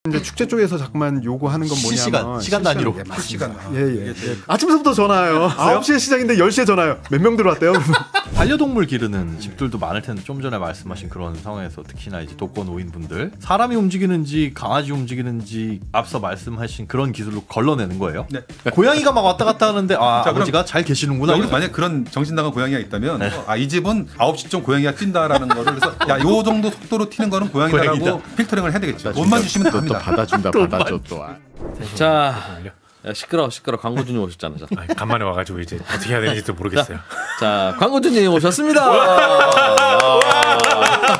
이제 축제 쪽에서 자꾸만 요구하는 건 뭐냐면 시간 단위로. 시간. 예. 아침부터 전화요. 9시에 시작인데 10시에 전화요. 몇 명 들어왔대요? 반려동물 기르는 집들도 많을 텐데 좀 전에 말씀하신 그런 상황에서 특히나 이제 독거노인분들 사람이 움직이는지 강아지 움직이는지 앞서 말씀하신 그런 기술로 걸러내는 거예요. 네. 고양이가 막 왔다 갔다 하는데 아버지가 잘 계시는구나. 여기 만약 그런 정신나간 고양이가 있다면 이 집은 9시쯤 고양이가 뛴다라는 거를 그래서 요 정도 속도로 튀는 거는 고양이다라고 필터링을 해야 되겠죠. 돈만 주시면 됩니다. 받아줘 또. 자, 야, 시끄러 광고주님 오셨잖아. 간만에 와가지고 이제 어떻게 해야 되는지도 모르겠어요. 자, 광고주님 오셨습니다.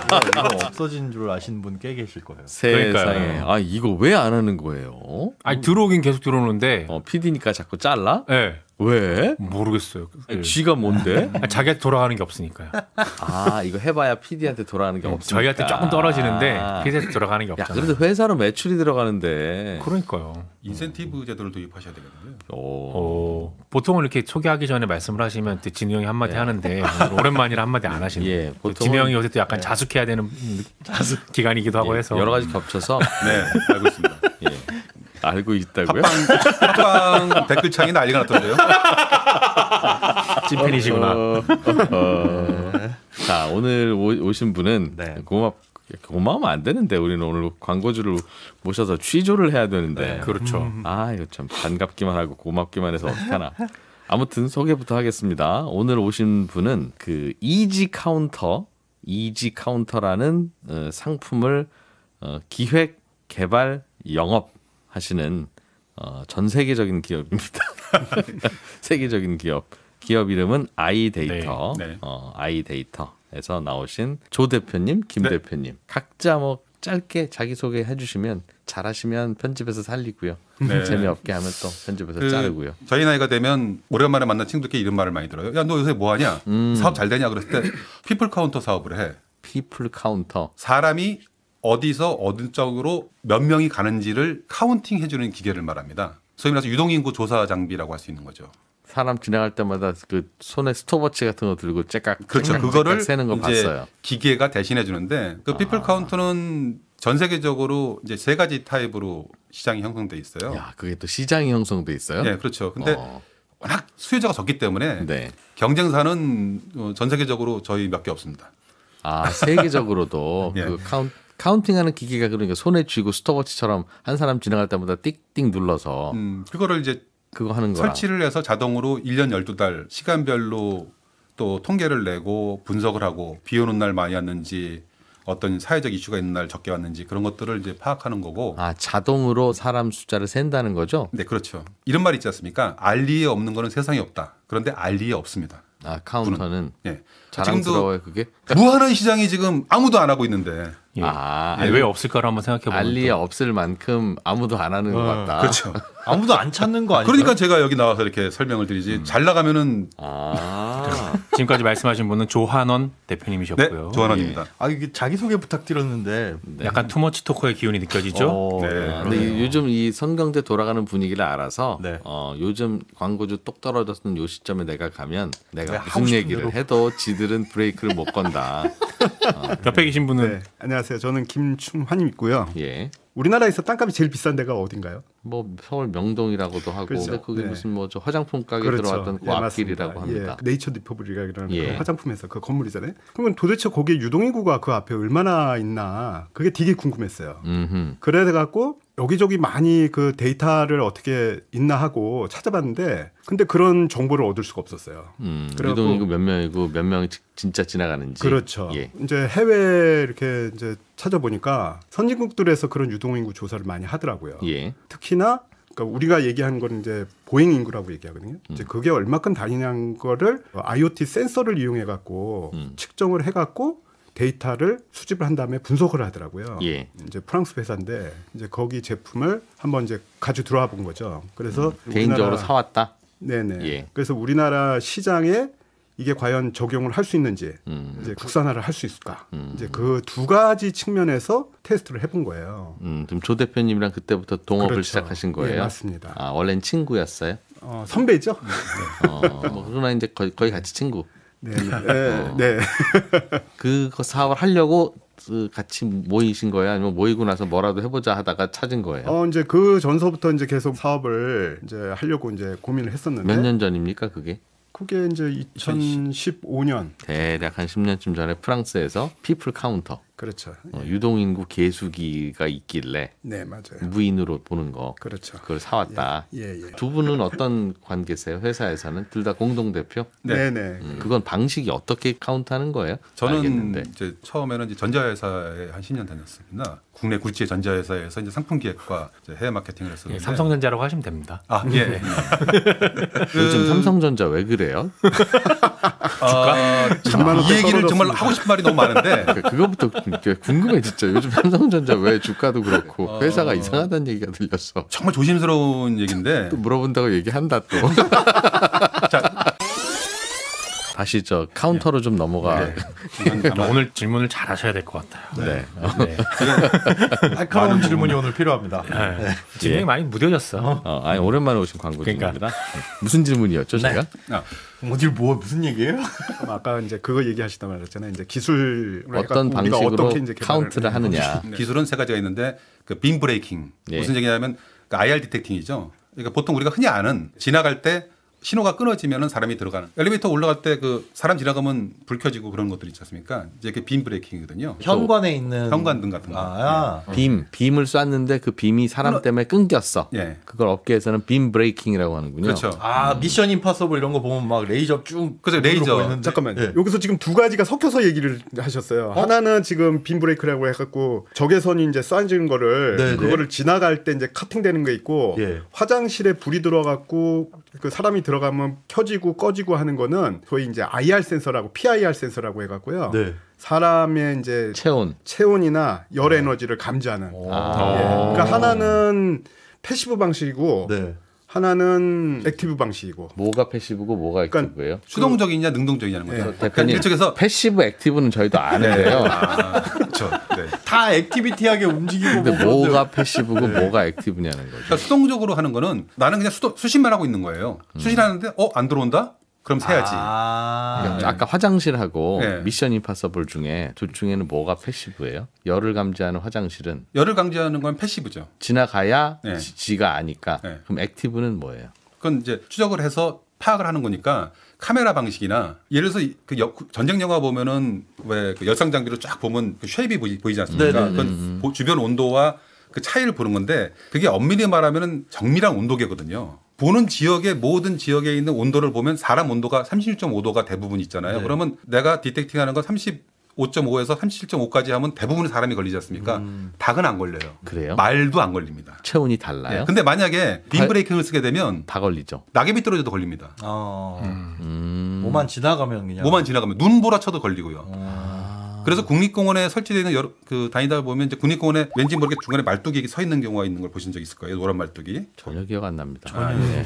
이거 없어진 줄 아시는 분 꽤 계실 거예요. 세상에. 이거 왜 안 하는 거예요? 들어오긴 계속 들어오는데. PD니까 자꾸 잘라? 네. 왜? 모르겠어요. 쥐가 뭔데? 자기한테 돌아가는 게 없으니까요. 이거 해봐야 PD한테 돌아가는 게 없으니까. 저희한테 조금 떨어지는데 PD한테 돌아가는 게 없잖아요. 그래도 회사로 매출이 들어가는데. 그러니까요. 인센티브 제도를 도입하셔야 되겠는데요. 보통은 이렇게 소개하기 전에 말씀을 하시면 진우 형이 한마디 하는데 오랜만이라 한마디 안 하시는 거예요. 진우 형이 요새 또 약간 자숙해야 되는 기간이기도 하고 해서 여러 가지 겹쳐서 네, 알고 있습니다. 알고 있다고요? 팟빵 댓글창이 난리가 났던데요. 찐팬이시구나. 자, 오늘 오신 분은 고마우면 안 되는데 우리는 오늘 광고주를 모셔서 취조를 해야 되는데. 그렇죠. 이거 참 반갑기만 하고 고맙기만 해서 어떡하나. 아무튼 소개부터 하겠습니다. 오늘 오신 분은 그 이지카운터라는 상품을 기획, 개발, 영업 하시는 전 세계적인 기업입니다. 세계적인 기업 이름은 아이데이터. 네. 아이데이터에서 나오신 조 대표님, 김 대표님 각자 뭐 짧게 자기소개 해주시면 잘하시면 편집해서 살리고요. 재미없게 하면 또 편집해서 자르고요. 저희 나이가 되면 오랜만에 만난 친구들끼리 이런 말을 많이 들어요. 야, 너 요새 뭐 하냐? 사업 잘 되냐? 그랬을 때 피플 카운터 사업을 해. 피플 카운터. 사람이 어디서 어느 쪽으로 몇 명이 가는지를 카운팅 해주는 기계를 말합니다. 소위 말해서 유동인구 조사 장비라고 할 수 있는 거죠. 사람 지나갈 때마다 그 손에 스톱워치 같은 거 들고 그렇죠. 그거를 세는 거 이제 봤어요. 기계가 대신해 주는데 그 피플 카운터는 전 세계적으로 이제 세 가지 타입으로 시장이 형성돼 있어요. 야, 그게 또 시장이 형성돼 있어요? 네, 그렇죠. 근데 워낙 수요자가 적기 때문에 네. 경쟁사는 전 세계적으로 저희 몇 개 없습니다. 세계적으로도 네. 그 카운팅하는 기계가 그러니까 손에 쥐고 스톱워치처럼 한 사람 지나갈 때마다 띡띡 눌러서 그거를 이제 그거 하는 거라. 설치를 해서 자동으로 1년 12달 시간별로 또 통계를 내고 분석을 하고 비 오는 날 많이 왔는지 어떤 사회적 이슈가 있는 날 적게 왔는지 그런 것들을 이제 파악하는 거고. 자동으로 사람 숫자를 센다는 거죠? 네, 그렇죠. 이런 말이 있지 않습니까? 알리에 없는 거는 세상에 없다. 그런데 알리에 없습니다. 카운터는 네. 자랑스러워요, 그게? 무한한 시장이 지금 아무도 안 하고 있는데. 왜 없을까를 한번 생각해 보면 알리에 없을 만큼 아무도 안 하는 것 같다. 그렇죠. 아무도 안 찾는 거 아니에요? 그러니까 제가 여기 나와서 이렇게 설명을 드리지. 잘 나가면은 지금까지 말씀하신 분은 조한원 대표님이셨고요. 네, 조한원입니다. 이게 자기소개 부탁드렸는데 약간 투머치 토커의 기운이 느껴지죠? 근데 요즘 이 성경대 돌아가는 분위기를 알아서 네. 요즘 광고주 똑 떨어졌던 요 시점에 내가 가면 내가 하고 무슨 싶은 얘기를 대로. 해도 지들은 브레이크를 못 건다. 옆에 계신 분은 네, 안녕하세요. 저는 김충환이고요. 예. 우리나라에서 땅값이 제일 비싼 데가 어딘가요? 뭐 서울 명동이라고도 하고 그렇죠. 근데 그게 네. 무슨 뭐 저 화장품 가게 그렇죠. 들어왔던 그 앞길이라고 합니다. 네이처 디퍼블릭이라는 예. 그 화장품회사 그 건물이잖아요. 그러면 도대체 거기에 유동인구가 그 앞에 얼마나 있나 그게 되게 궁금했어요. 그래갖고 여기저기 많이 그 데이터를 어떻게 있나 하고 찾아봤는데 근데 그런 정보를 얻을 수가 없었어요. 유동인구 몇 명이고 몇 명이 진짜 지나가는지. 그렇죠. 예. 이제 해외 이렇게 이제 찾아보니까 선진국들에서 그런 유동인구 조사를 많이 하더라고요. 예. 특히나 그러니까 우리가 얘기하는 건 이제 보행 인구라고 얘기하거든요. 이제 그게 얼마큼 다니냐는 거를 IoT 센서를 이용해 갖고 측정을 해 갖고 데이터를 수집을 한 다음에 분석을 하더라고요. 예. 이제 프랑스 회사인데 이제 거기 제품을 한번 이제 가지고 들어와 본 거죠. 그래서 개인적으로 사왔다. 네네. 예. 그래서 우리나라 시장에 이게 과연 적용을 할 수 있는지 이제 국산화를 할 수 있을까 이제 그 두 가지 측면에서 테스트를 해본 거예요. 그럼 조 대표님이랑 그때부터 동업을 그렇죠. 시작하신 거예요? 예, 맞습니다. 원래는 친구였어요? 선배죠. 뭐 그러나 이제 거의 같이 친구. 네. 네. 그 사업을 하려고 같이 모이신 거예요? 아니면 모이고 나서 뭐라도 해보자 하다가 찾은 거예요? 이제 그 전서부터 이제 계속 사업을 이제 하려고 이제 고민을 했었는데. 몇 년 전입니까 그게? 그게 이제 2015년. 대략 한 10년쯤 전에 프랑스에서 피플 카운터. 그렇죠. 유동인구 계수기가 있길래 네, 맞아요. 무인으로 보는 거. 그렇죠. 그걸 사왔다. 예. 두 분은 어떤 관계세요? 회사에서는 둘 다 공동 대표? 네. 그건 방식이 어떻게 카운트하는 거예요? 저는 알겠는데. 이제 처음에는 이제 전자회사에 한 10년 다녔습니다. 국내 굴지의 전자회사에서 이제 상품 기획과 이제 해외 마케팅을 했었는데. 삼성전자라고 하시면 됩니다. 예. 요즘 삼성전자 왜 그래요? 이 얘기를 정말 하고 싶은 말이 너무 많은데 그거부터 궁금해 진짜. 요즘 삼성전자 왜 주가도 그렇고 회사가 이상하다는 얘기가 들렸어. 정말 조심스러운 얘기인데 또 물어본다고 얘기한다 또. 다시 저 카운터로 좀 넘어가. 오늘 질문을 잘 하셔야 될 것 같아요. 네. 날카로운 질문이 오늘 필요합니다. 질문이 많이 무뎌졌어. 아니 오랜만에 오신 광고주입니다. 무슨 질문이었죠, 제가? 무슨 얘기예요? 아까 이제 그거 얘기하시다 말했잖아요. 이제 기술 어떤 방식으로 카운트를 하느냐. 기술은 세 가지가 있는데 그 빔 브레이킹 무슨 얘기냐면 그 IR 디텍팅이죠. 그러니까 보통 우리가 흔히 아는 지나갈 때 신호가 끊어지면은 사람이 들어가는 엘리베이터 올라갈 때 그 사람 지나가면 불 켜지고 그런 것들 있지 않습니까? 이제 그 빔 브레이킹이거든요. 현관에 있는 현관등 같은 거. 빔을 쐈는데 그 빔이 사람 때문에 끊겼어. 예. 그걸 업계에서는 빔 브레이킹이라고 하는군요. 그렇죠. 미션 임파서블 이런 거 보면 막 레이저 쭉. 그죠, 레이저. 잠깐만요. 예. 여기서 지금 두 가지가 섞여서 얘기를 하셨어요. 하나는 지금 빔 브레이크라고 해갖고 적외선이 이제 쏴지는 거를 네네. 그거를 지나갈 때 이제 카팅되는 게 있고 예. 화장실에 불이 들어갖고 그 사람이 들어가면 켜지고 꺼지고 하는 거는 소위 이제 IR 센서라고 PIR 센서라고 해갖고요. 네. 사람의 이제 체온이나 열 에너지를 감지하는. 예. 그러니까 하나는 패시브 방식이고. 네. 하나는 액티브 방식이고. 뭐가 패시브고 뭐가 액티브예요? 수동적이냐 능동적이냐는 거죠. 대표님 이쪽에서 패시브 액티브는 저희도 아는데요. 그렇죠. 네. 다 액티비티하게 움직이고. 근데 뭐가 패시브고 뭐가 액티브냐는 거죠. 그러니까 수동적으로 하는 거는 나는 그냥 수신만 하고 있는 거예요. 수신하는데 안 들어온다? 그럼 세야지. 그러니까 아까 화장실하고 네. 미션 임파서블 중에 둘 중에는 뭐가 패시브예요? 열을 감지하는 화장실은 열을 감지하는 건 패시브죠. 지나가야 네. 지가 아니까. 네. 그럼 액티브는 뭐예요? 그건 이제 추적을 해서 파악을 하는 거니까 카메라 방식이나 예를 들어서 그 전쟁 영화 보면은 왜 그 열상 장비로 쫙 보면 그 쉐입이 보이지 않습니까? 그건 주변 온도와 그 차이를 보는 건데 그게 엄밀히 말하면은 정밀한 온도계거든요. 보는 지역의 모든 지역에 있는 온도를 보면 사람 온도가 36.5도가 대부분 있잖아요. 네. 그러면 내가 디텍팅하는 건 35.5에서 37.5까지 하면 대부분의 사람이 걸리지 않습니까? 닭은 안 걸려요. 그래요? 말도 안 걸립니다. 체온이 달라요? 네. 근데 만약에 빔 브레이킹을 쓰게 되면 다 걸리죠. 낙엽이 떨어져도 걸립니다. 뭐만 지나가면 그냥. 뭐만 지나가면 눈보라 쳐도 걸리고요. 그래서 국립공원에 설치되어 있는 그 다니다 보면 이제 국립공원에 왠지 모르게 중간에 말뚝이 서 있는 경우가 있는 걸 보신 적 있을 거예요. 노란 말뚝이. 전혀 기억 안 납니다. 전혀.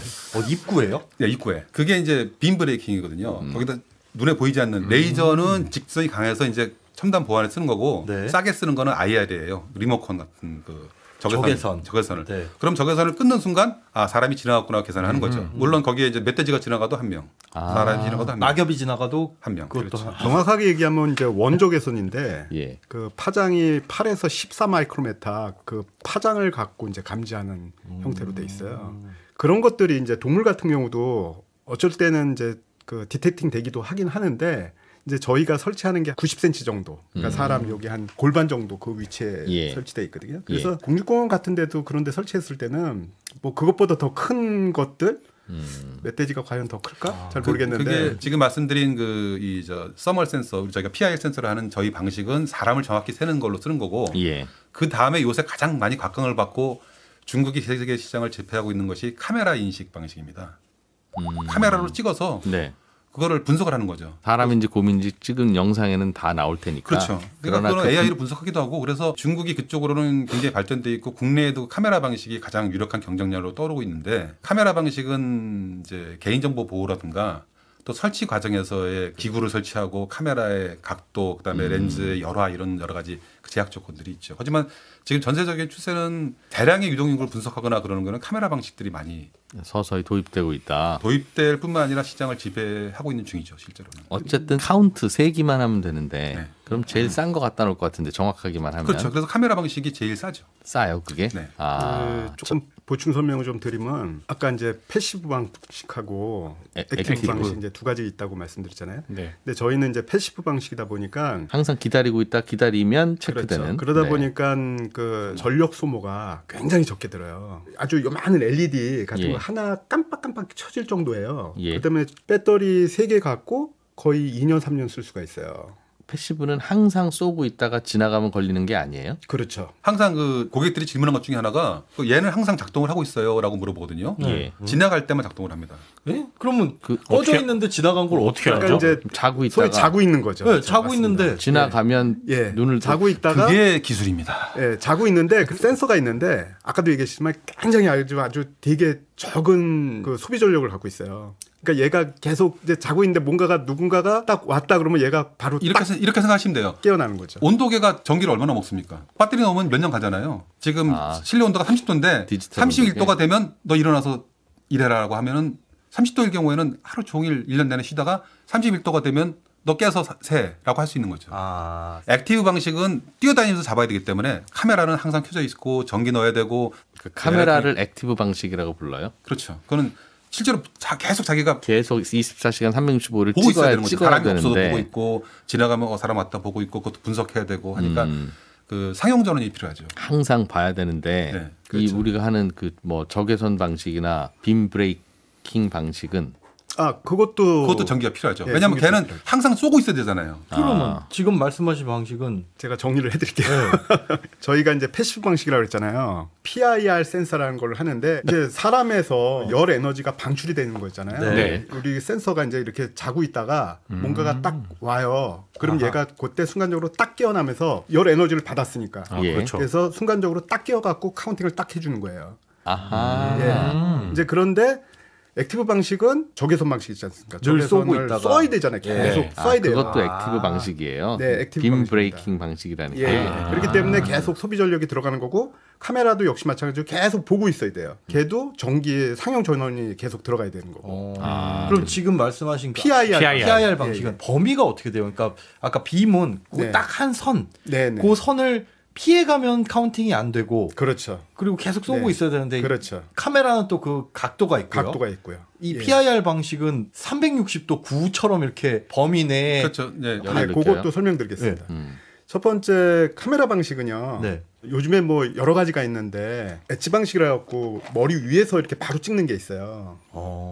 입구예요? 네, 입구에. 그게 이제 빔 브레이킹이거든요. 거기다 눈에 보이지 않는 레이저는 직선이 강해서 이제 첨단 보안에 쓰는 거고 네. 싸게 쓰는 거는 IR이에요. 리모컨 같은 그 적외선을. 네. 그럼 적외선을 끊는 순간 사람이 지나갔구나 계산을 하는 거죠. 물론 거기에 이제 멧돼지가 지나가도 한 명, 사람이 지나가도 한 명, 낙엽이 지나가도 한 명. 그것도 그렇죠. 정확하게 얘기하면 이제 원적외선인데 예. 그 파장이 8에서 14 마이크로메타 그 파장을 갖고 이제 감지하는 형태로 돼 있어요. 그런 것들이 이제 동물 같은 경우도 어쩔 때는 이제 그 디텍팅 되기도 하긴 하는데 이제 저희가 설치하는 게 90cm 정도. 그러니까 사람 여기 한 골반 정도 그 위치에 설치돼 있거든요. 그래서 국립공원 같은 데도 그런 데 설치했을 때는 뭐 그것보다 더 큰 것들 멧돼지가 과연 더 클까? 잘 모르겠는데 그게 지금 말씀드린 그 서멀 센서, 저희가 PIR 센서를 하는 저희 방식은 사람을 정확히 세는 걸로 쓰는 거고 그 다음에 요새 가장 많이 각광을 받고 중국이 세계 시장을 제패하고 있는 것이 카메라 인식 방식입니다. 카메라로 찍어서 그거를 분석을 하는 거죠. 사람인지 곰인지 찍은 영상에는 다 나올 테니까. 그렇죠. 그러니까 그거는 AI로 분석하기도 하고 그래서 중국이 그쪽으로는 굉장히 발전돼 있고 국내에도 카메라 방식이 가장 유력한 경쟁력으로 떠오르고 있는데 카메라 방식은 이제 개인정보 보호라든가 또 설치 과정에서의 기구를 설치하고 카메라의 각도, 그다음에 렌즈의 열화 이런 여러 가지 제약 조건들이 있죠. 하지만 지금 전세적인 추세는 대량의 유동 인구를 분석하거나 그러는 거는 카메라 방식들이 많이 서서히 도입되고 있다. 도입될 뿐만 아니라 시장을 지배하고 있는 중이죠, 실제로는. 어쨌든 카운트 세기만 하면 되는데 네. 그럼 제일 싼 거 갖다 놓을 것 같은데 정확하기만 하면 그렇죠. 그래서 카메라 방식이 제일 싸죠. 싸요 그게? 네. 조금 보충 설명을 좀 드리면 아까 이제 패시브 방식하고 액티브 방식 이제 두 가지 있다고 말씀드렸잖아요. 네. 근데 저희는 이제 패시브 방식이다 보니까 항상 기다리고 있다 기다리면 체크되는. 그렇죠. 그러다 네. 보니까 그 전력 소모가 굉장히 적게 들어요. 아주 요만한 LED 같은 예. 거 하나 깜빡깜빡 켜질 정도예요. 예. 그다음에 배터리 3개 갖고 거의 2년 3년 쓸 수가 있어요. 패시브는 항상 쏘고 있다가 지나가면 걸리는 게 아니에요? 그렇죠. 항상 그 고객들이 질문한 것 중에 하나가 얘는 항상 작동을 하고 있어요라고 물어보거든요. 예. 지나갈 때만 작동을 합니다. 예? 그러면 그 꺼져 어떻게- 있는데 지나간 걸 어떻게 그러니까 알죠? 이제 자고 있다가 소위 자고 있는 거죠. 네, 그렇죠. 자고 맞습니다. 있는데 지나가면 예. 눈을 자고 있다가 그게 기술입니다. 예, 자고 있는데 그 센서가 있는데 아까도 얘기했지만 굉장히 아주 되게 적은 그 소비 전력을 갖고 있어요. 그러니까 얘가 계속 이제 자고 있는데 뭔가가 누군가가 딱 왔다 그러면 얘가 바로 이렇게 딱 이렇게 생각하시면 돼요. 깨어나는 거죠. 온도계가 전기를 얼마나 먹습니까? 배터리 넣으면 몇 년 가잖아요. 지금 실내 온도가 30도인데 디지털 31도가 되면 너 일어나서 일해라라고 하면은 30도일 경우에는 하루 종일 1년 내내 쉬다가 31도가 되면 너 깨서 세라고 할 수 있는 거죠. 액티브 방식은 뛰어다니면서 잡아야 되기 때문에 카메라는 항상 켜져 있고 전기 넣어야 되고 그 카메라를 액티브 방식이라고 불러요? 그렇죠. 그거는 실제로 계속 자기가 계속 24시간 365를 보고 있어야 되는 거죠. 찍어야 사람이 없어도 되는데 보고 있고 지나가면 사람 왔다 보고 있고 그것도 분석해야 되고 하니까 그 상용 전원이 필요하죠. 항상 봐야 되는데 네, 이 그렇죠. 우리가 하는 그 뭐 적외선 방식이나 빔 브레이킹 방식은 그것도 전기가 필요하죠. 예, 왜냐하면 전기가 걔는 필요하죠. 항상 쏘고 있어야 되잖아요. 그러면 지금 말씀하신 방식은 제가 정리를 해드릴게요. 저희가 이제 패시브 방식이라고 그랬잖아요. PIR 센서라는 걸 하는데 이제 사람에서 열 에너지가 방출이 되는 거 있잖아요. 네. 우리 센서가 이제 이렇게 자고 있다가 뭔가가 딱 와요. 그럼 얘가 그때 순간적으로 딱 깨어나면서 열 에너지를 받았으니까. 예. 그렇죠. 그래서 순간적으로 딱 깨어갖고 카운팅을 딱 해주는 거예요. 아하. 이제 그런데 액티브 방식은 적외선 방식 있지 않습니까? 늘 쏘고 적외선을 있다가. 쏴야 되잖아요. 계속 쏴야 돼요. 그것도 액티브 방식이에요. 네, 액티브 빔 방식입니다. 브레이킹 방식이라는 게. 그렇기 때문에 계속 소비 전력이 들어가는 거고 카메라도 역시 마찬가지로 계속 보고 있어야 돼요. 걔도 전기 상용 전원이 계속 들어가야 되는 거고. 그럼 지금 말씀하신 PIR 방식은 범위가 어떻게 돼요? 그러니까 아까 빔은 네. 딱 한 선, 네네. 그 선을 피해가면 카운팅이 안 되고 그렇죠. 그리고 계속 쏘고 네. 있어야 되는데 그렇죠. 카메라는 또 그 각도가 있고요. 각도가 있고요. 이 예. PIR 방식은 360도 구처럼 이렇게 범위 내에 그렇죠. 네. 열을 네, 느껴요? 그것도 설명드리겠습니다. 첫 번째 카메라 방식은요. 네. 요즘에 뭐 여러 가지가 있는데 엣지 방식이라 갖고 머리 위에서 이렇게 바로 찍는 게 있어요.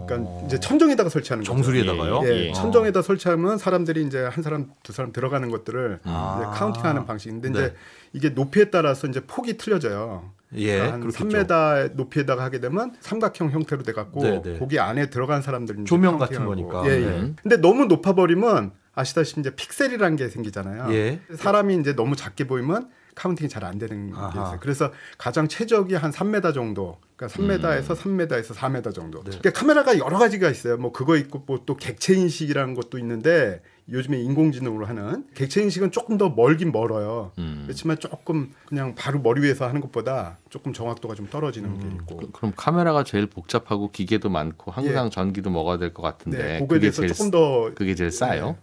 그러니까 이제 천정에다가 설치하는 거죠. 정수리에다가요? 예, 천정에다 설치하면 사람들이 이제 한 사람 두 사람 들어가는 것들을 이제 카운팅하는 방식인데 이제 이게 높이에 따라서 이제 폭이 틀려져요. 예, 그러니까 한 그렇겠죠. 3m 높이에다가 하게 되면 삼각형 형태로 돼 갖고 네, 네. 거기 안에 들어간 사람들이 이제 조명 같은 카운팅하고. 거니까. 예, 예. 네. 근데 너무 높아 버리면 아시다시피 이제 픽셀이라는 게 생기잖아요. 예. 사람이 이제 너무 작게 보이면 카운팅이 잘 안 되는 게 있어요. 그래서 가장 최적이 한 3m 정도. 그러니까 3m에서 3m에서 4m 정도. 그러니까 카메라가 여러 가지가 있어요. 뭐 그거 있고 뭐 또 객체 인식이라는 것도 있는데 요즘에 인공지능으로 하는 객체 인식은 조금 더 멀긴 멀어요. 그렇지만 조금 그냥 바로 머리 위에서 하는 것보다 조금 정확도가 좀 떨어지는 게 있고. 그럼 카메라가 제일 복잡하고 기계도 많고 항상 전기도 먹어야 될 것 같은데 네, 그거에 대해서 조금 더 그게 제일 싸요?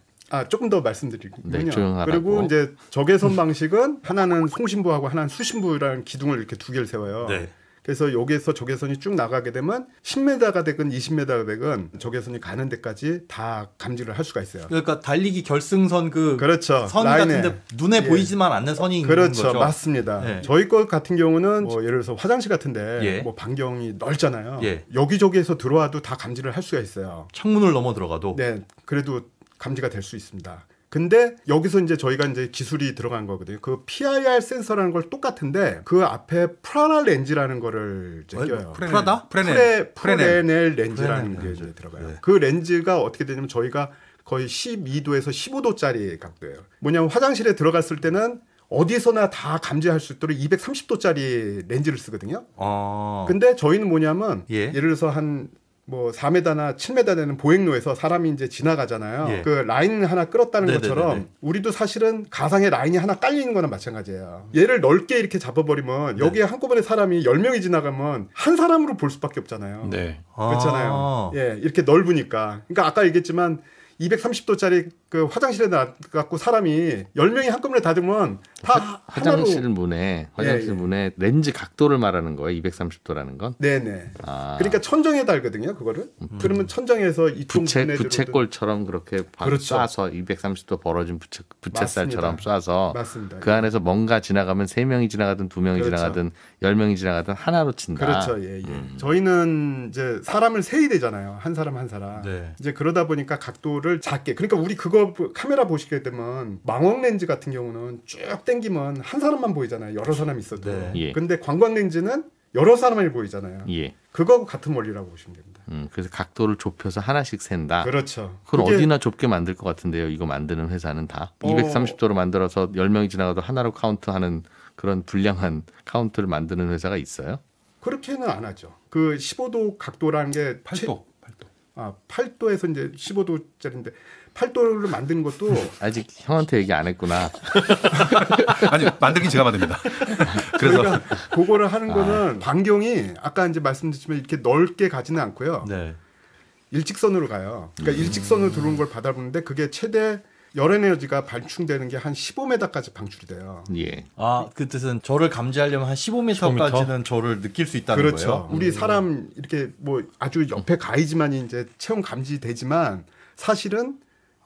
조금 더 말씀드리군요. 네, 조용하라고. 그리고 이제 적외선 방식은 하나는 송신부하고 하나는 수신부라는 기둥을 이렇게 두 개를 세워요. 네. 그래서 여기에서 적외선이 쭉 나가게 되면 10m가 되건 20m가 되건 적외선이 가는 데까지 다 감지를 할 수가 있어요. 그러니까 달리기 결승선 그렇죠. 선 라인에. 같은데 눈에 예. 보이지만 않는 선이 있는 그렇죠. 거죠. 맞습니다. 네. 저희 것 같은 경우는 뭐 예를 들어서 화장실 같은데 예. 뭐 반경이 넓잖아요. 예. 여기저기에서 들어와도 다 감지를 할 수가 있어요. 창문을 넘어 들어가도 네, 그래도 감지가 될 수 있습니다. 근데 여기서 이제 저희가 이제 기술이 들어간 거거든요. 그 PIR 센서라는 걸 똑같은데 그 앞에 프라다 렌즈라는 거를 이제 껴요. 프라다? 프레넬 렌즈라는 게 이제 들어가요. 네. 그 렌즈가 어떻게 되냐면 저희가 거의 12도에서 15도짜리 각도예요. 뭐냐면 화장실에 들어갔을 때는 어디서나 다 감지할 수 있도록 230도짜리 렌즈를 쓰거든요. 근데 저희는 뭐냐면 예. 예를 들어서 한 뭐 4m나 7m 되는 보행로에서 사람이 이제 지나가잖아요. 예. 그 라인 하나 끌었다는 네네네네. 것처럼 우리도 사실은 가상의 라인이 하나 깔리는 거나 마찬가지예요. 얘를 넓게 이렇게 잡아버리면 여기에 한꺼번에 사람이 10명이 지나가면 한 사람으로 볼 수밖에 없잖아요. 네. 그렇잖아요. 예, 이렇게 넓으니까. 그러니까 아까 얘기했지만 230도짜리 그 화장실에 놔갖고 사람이 10명이 한꺼번에 닫으면 다 화장실 하나로. 문에 예. 문에 렌즈 각도를 말하는 거예요. 230도라는 건. 네네. 아. 그러니까 천정에 달거든요, 그거를. 그러면 천정에서 이쪽 부채꼴처럼 그렇게 그렇죠. 쏴서 230도 벌어진 부채살처럼 쏴서 맞습니다. 그 안에서 뭔가 지나가면 3명이 지나가든 2명이 그렇죠. 지나가든 10명이 지나가든 하나로 친다. 그렇죠. 예, 예. 저희는 이제 사람을 세야 되잖아요. 한 사람 한 사람. 네. 이제 그러다 보니까 각도를 작게. 그러니까 우리 그거 카메라 보시게 되면 망원 렌즈 같은 경우는 쭉 당기면 한 사람만 보이잖아요. 여러 사람 있어도. 네. 예. 근데 관광 렌즈는 여러 사람이 보이잖아요. 예. 그거하고 같은 원리라고 보시면 됩니다. 그래서 각도를 좁혀서 하나씩 센다. 그렇죠. 그걸 그게 어디나 좁게 만들 것 같은데요. 이거 만드는 회사는 다 230도로 만들어서 10명이 지나가도 하나로 카운트하는 그런 불량한 카운트를 만드는 회사가 있어요? 그렇게는 안 하죠. 그 15도 각도라는 게 8도. 8도에서 이제 15도짜리인데 8도를 만드는 것도 아직 형한테 얘기 안 했구나. 아니 만들긴 제가 만듭니다. 그래서 그러니까 그거를 하는 거는 반경이 아까 이제 말씀드렸지만 이렇게 넓게 가지는 않고요. 네. 일직선으로 가요. 그러니까 일직선으로 들어오는 걸 받아보는데 그게 최대 열 에너지가 발충되는 게 한 15m까지 방출이 돼요. 예. 아, 그 뜻은 저를 감지하려면 한 15m까지는 저를 느낄 수 있다는 그렇죠. 거예요. 우리 사람 이렇게 뭐 아주 옆에 가야지만이 이제 체험 감지되지만 사실은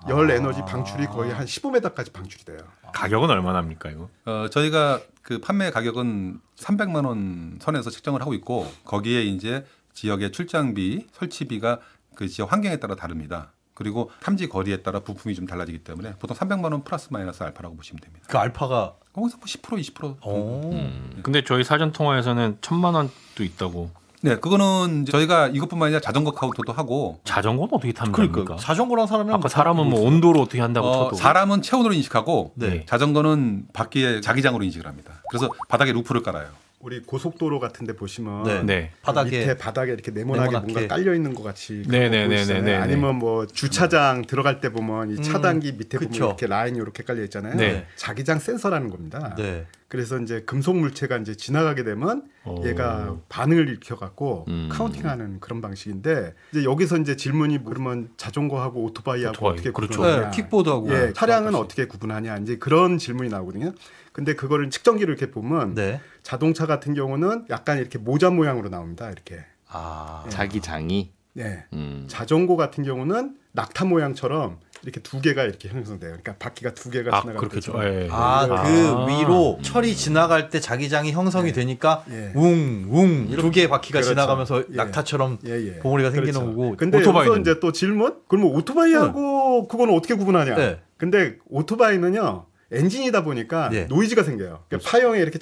열 에너지 방출이 거의 한 15m까지 방출이 돼요. 가격은 얼마나 합니까 이거? 저희가 그 판매 가격은 300만 원 선에서 책정을 하고 있고 거기에 이제 지역의 출장비, 설치비가 그 지역 환경에 따라 다릅니다. 그리고 탐지 거리에 따라 부품이 좀 달라지기 때문에 보통 300만 원 플러스 마이너스 알파라고 보시면 됩니다. 그 알파가 거기서 뭐 10%, 20%. 근데 저희 사전 통화에서는 1,000만 원도 있다고. 네, 그거는 이제 저희가 이것뿐만 아니라 자전거 카운터도 하고 자전거는 어떻게 타는 그러니까 겁니까? 자전거랑 사람이랑 아까 사람은 뭐 온도로 어떻게 한다고 쳐도 사람은 체온으로 인식하고 네. 자전거는 바퀴에 자기장으로 인식을 합니다. 그래서 바닥에 루프를 깔아요. 우리 고속도로 같은 데 보시면 네. 네. 밑에 바닥에 이렇게 네모나게 뭔가 깔려 있는 것 같이 네네네네. 아니면 뭐 주차장 들어갈 때 보면 이 차단기 밑에 보면 그쵸. 이렇게 라인이 이렇게 깔려 있잖아요. 네. 자기장 센서라는 겁니다. 네. 그래서 이제 금속 물체가 이제 지나가게 되면 얘가 반응을 일으켜 갖고 카운팅하는 그런 방식인데 이제 여기서 이제 질문이 그러면 자전거하고 오토바이하고 오토바이, 어떻게 그렇죠. 구분하냐? 네, 킥보드하고 예, 차량은 어떻게 구분하냐? 이제 그런 질문이 나오거든요. 근데 그거를 측정기로 이렇게 보면 네. 자동차 같은 경우는 약간 이렇게 모자 모양으로 나옵니다. 이렇게. 아. 자기 장이 네. 자전거 같은 경우는 낙타 모양처럼 이렇게 두 개가 이렇게 형성돼요. 그러니까 바퀴가 두 개가 아 지나가는 그렇겠죠. 거죠. 예. 그 위로 철이 지나갈 때 자기장이 형성이 되니까 예. 웅웅 두 개의 바퀴가 그렇죠. 지나가면서 예. 낙타처럼 예. 봉우리가 생기는 그렇죠. 거고. 근데 오토바이는? 여기서 이제 또 질문? 그러면 오토바이하고 그거는 어떻게 구분하냐? 네. 근데 오토바이는요 엔진이다 보니까 네. 노이즈가 생겨요. 그러니까 파형에 이렇게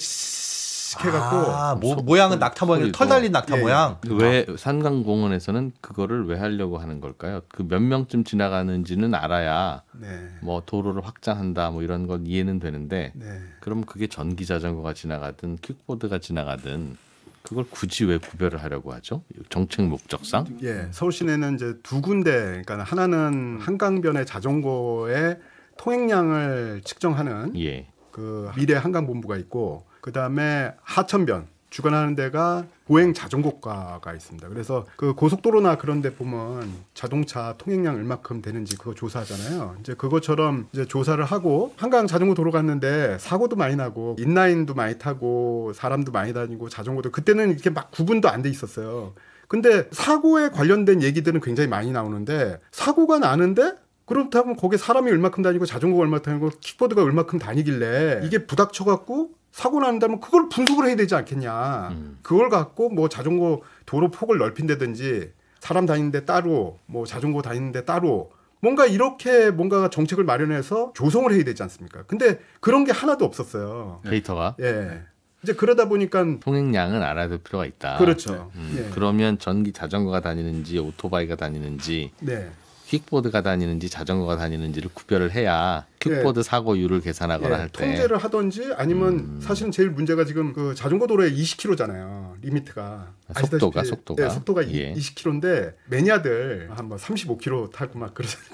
해갖고 모양은 낙타 모양, 소리도. 털 달린 낙타 예. 모양. 왜 산강공원에서는 그거를 왜 하려고 하는 걸까요? 그 몇 명쯤 지나가는지는 알아야 네. 뭐 도로를 확장한다 뭐 이런 건 이해는 되는데 네. 그럼 그게 전기 자전거가 지나가든 킥보드가 지나가든 그걸 굳이 왜 구별을 하려고 하죠? 정책 목적상? 예, 서울 시내는 이제 두 군데, 그러니까 하나는 한강변의 자전거의 통행량을 측정하는 예. 그 미래 한강본부가 있고, 그 다음에 하천변 주관하는 데가 보행 자전거과가 있습니다. 그래서 그 고속도로나 그런 데 보면 자동차 통행량 얼마큼 되는지 그거 조사하잖아요. 이제 그것처럼 이제 조사를 하고 한강 자전거 도로 갔는데 사고도 많이 나고 인라인도 많이 타고 사람도 많이 다니고 자전거도 그때는 이렇게 막 구분도 안 돼 있었어요. 근데 사고에 관련된 얘기들은 굉장히 많이 나오는데 사고가 나는데 그렇다면 거기에 사람이 얼마큼 다니고 자전거가 얼마큼 다니고 킥보드가 얼마큼 다니길래 이게 부닥쳐갖고 사고 난다면 그걸 분석을 해야 되지 않겠냐. 그걸 갖고 뭐 자전거 도로 폭을 넓힌다든지 사람 다니는데 따로 뭐 자전거 다니는데 따로 뭔가 이렇게 뭔가 정책을 마련해서 조성을 해야 되지 않습니까? 근데 그런 게 하나도 없었어요. 데이터가 예. 이제 그러다 보니까 통행량은 알아야 될 필요가 있다. 그렇죠. 예. 그러면 전기 자전거가 다니는지 오토바이가 다니는지 네. 킥보드가 다니는지 자전거가 다니는지를 구별을 해야 킥보드 사고율을 계산하거나 할 때 통제를 하든지 아니면 사실은 제일 문제가 지금 그 자전거 도로에 20km잖아요. 리미트가. 속도가 네, 속도가 20km인데 매니아들 한 뭐 35km 타고 막 그러잖아요.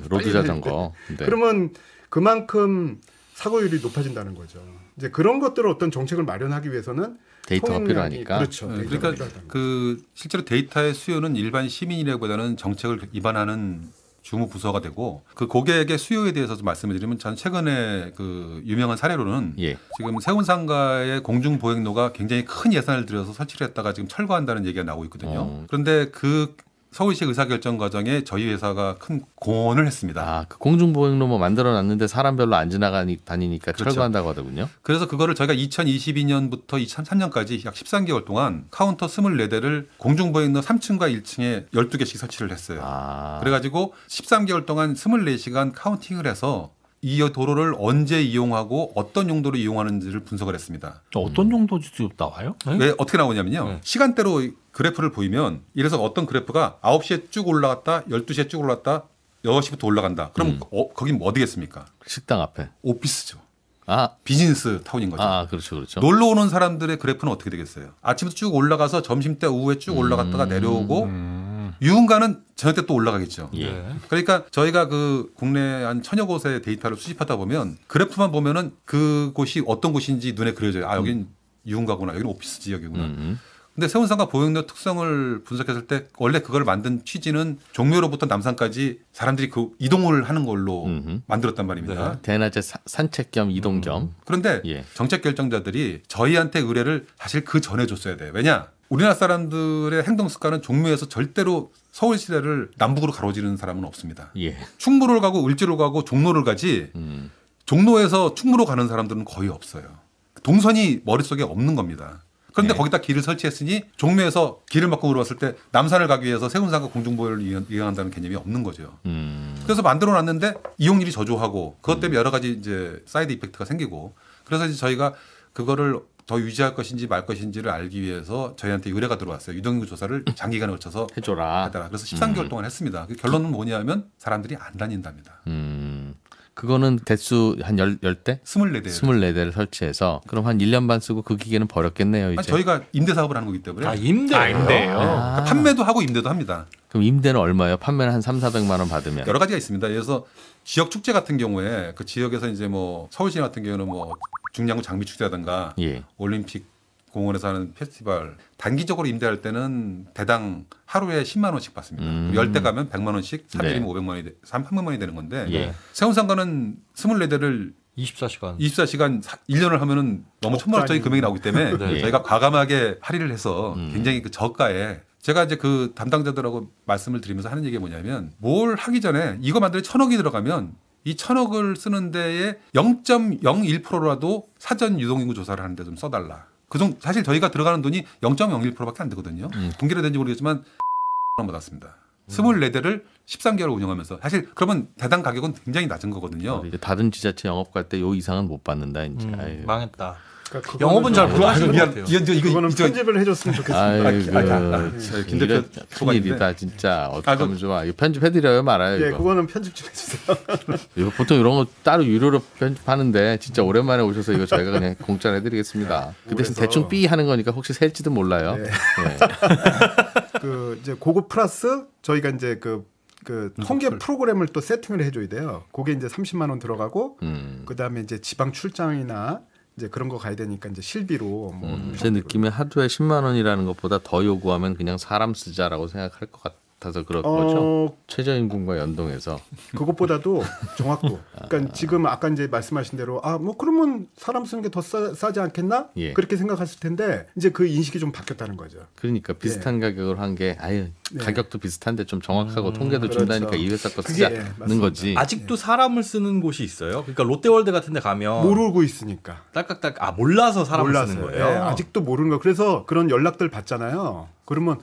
로드 자전거. 네. 그러면 그만큼 사고율이 높아진다는 거죠. 이제 그런 것들을 어떤 정책을 마련하기 위해서는 데이터가 필요하니까. 그렇죠. 네, 그러니까 그 실제로 데이터의 수요는 일반 시민이라기보다는 정책을 위반하는 주무 부서가 되고 그 고객의 수요에 대해서 좀 말씀을 드리면 저는 최근에 그 유명한 사례로는 지금 세운상가의 공중보행로가 굉장히 큰 예산을 들여서 설치를 했다가 지금 철거한다는 얘기가 나오고 있거든요. 그런데 그 서울시 의사결정 과정에 저희 회사가 큰 공헌을 했습니다. 아, 그 공중보행로 뭐 만들어놨는데 사람 별로 안 다니니까 그렇죠. 철거한다고 하더군요. 그래서 그거를 저희가 2022년부터 2023년까지 약 13개월 동안 카운터 24대를 공중보행로 3층과 1층에 12개씩 설치를 했어요. 그래가지고 13개월 동안 24시간 카운팅을 해서 이 도로를 언제 이용하고 어떤 용도로 이용하는지를 분석을 했습니다. 어떤 용도도 나와요? 왜 어떻게 나오냐면요. 시간대로 그래프를 보이면 이래서 어떤 그래프가 9시에 쭉 올라갔다 12시에 쭉 올라갔다 6시부터 올라간다. 그럼 거긴 뭐 어디겠습니까? 식당 앞에. 오피스죠. 비즈니스 타운인 거죠. 그렇죠. 놀러 오는 사람들의 그래프는 어떻게 되겠어요? 아침부터 쭉 올라가서 점심때 오후에 쭉 올라갔다가 내려오고 유흥가는 저녁 때 또 올라가겠죠. 그러니까 저희가 그 국내 한 1000여 곳의 데이터를 수집하다 보면 그래프만 보면은 그곳이 어떤 곳인지 눈에 그려져요. 여긴 유흥가구나. 여기는 오피스 지역이구나. 근데 세운상가 보행로 특성을 분석했을 때 원래 그걸 만든 취지는 종묘로부터 남산까지 사람들이 그 이동을 하는 걸로 만들었단 말입니다. 대낮에 산책 겸 이동 겸. 그런데 정책 결정자들이 저희한테 의뢰를 사실 그 전에 줬어야 돼요. 왜냐? 우리나라 사람들의 행동 습관은 종묘에서 절대로 서울 시내를 남북으로 가로지르는 사람은 없습니다. 충무로를 가고 을지로 가고 종로를 가지 종로에서 충무로 가는 사람들은 거의 없어요. 동선이 머릿속에 없는 겁니다. 그런데 거기다 길을 설치했으니 종묘에서 길을 막고 들어왔을 때 남산을 가기 위해서 세운상가 공중보행을 이용한다는 개념이 없는 거죠. 그래서 만들어놨는데 이용률이 저조하고 그것 때문에 여러 가지 이제 사이드 이펙트가 생기고 그래서 이제 저희가 그거를 더 유지할 것인지 말 것인지를 알기 위해서 저희한테 의뢰가 들어왔어요. 유동인구 조사를 장기간에 걸쳐서 해줘라. 그래서 13개월 동안 했습니다. 그 결론은 뭐냐면 사람들이 안 다닌답니다. 그거는 대수 한 10대? 24대. 24대를 설치해서 그럼 한 1년 반 쓰고 그 기계는 버렸겠네요. 이제. 저희가 임대 사업을 하는 거기 때문에. 임대예요? 그러니까 판매도 하고 임대도 합니다. 그럼 임대는 얼마예요? 판매는 한 3,400만 원 받으면. 여러 가지가 있습니다. 그래서 지역 축제 같은 경우에 그 지역에서 이제 뭐 서울시 같은 경우는 뭐 중량구 장미 축제라든가 올림픽 공원에서 하는 페스티벌 단기적으로 임대할 때는 대당 하루에 10만 원씩 받습니다. 10대 가면 100만 원씩 3일이면 500만 원이 되는 건데 세운상가는 24대를 24시간 1년을 하면은 너무 천만원짜리 금액이 나오기 때문에 저희가 과감하게 할인을 해서 굉장히 그 저가에 제가 이제 그 담당자들하고 말씀을 드리면서 하는 얘기가 뭐냐면 뭘 하기 전에 이거 만드는 1,000억이 들어가면 이 1,000억을 쓰는 데에 0.01%라도 사전 유동인구 조사를 하는데 좀 써달라. 사실 저희가 들어가는 돈이 0.01%밖에 안 되거든요. 공개가 된지 모르겠지만 받았습니다. 24대를 13개월 운영하면서 사실 그러면 대당 가격은 굉장히 낮은 거거든요. 이제 다른 지자체 영업 갈 때 요 이상은 못 받는다 이제. 망했다. 그러니까 영업은 잘 못하시는 것 같아요. 이거는 편집을 해줬으면 좋겠습니다. 김 대표 큰일이다 진짜. 어떻게 하면 좋아. 이거 편집해드려요 말아요. 네, 이거. 그거는 편집 좀 해주세요. 이거 보통 이런 거 따로 유료로 편집하는데 진짜 오랜만에 오셔서 이거 저희가 그냥 공짜로 해드리겠습니다. 그 대신 대충 삐 하는 거니까 혹시 셀지도 몰라요. 네. 그 이제 그거 플러스 저희가 이제 그 통계 프로그램을 또 세팅을 해줘야 돼요. 그게 이제 30만 원 들어가고 그다음에 이제 지방 출장이나 이제 그런 거 가야 되니까 이제 실비로 제 느낌에 하루에 10만 원이라는 것보다 더 요구하면 그냥 사람 쓰자라고 생각할 것 같아서 그런 거죠. 최저임금과 연동해서 그것보다도 정확도. 그러니까 지금 아까 이제 말씀하신 대로 뭐 그러면 사람 쓰는 게 더 싸지 않겠나? 그렇게 생각했을 텐데 이제 그 인식이 좀 바뀌었다는 거죠. 그러니까 비슷한 가격으로 한 게 가격도 비슷한데 좀 정확하고 통계도 준다니까 이 회사 거 쓰자는 거지. 아직도 사람을 쓰는 곳이 있어요. 그러니까 롯데월드 같은 데 가면 모르고 있으니까. 딸깍딸깍 몰라서 사람을 쓰는 거예요. 아직도 모르는 거. 그래서 그런 연락들 받잖아요. 그러면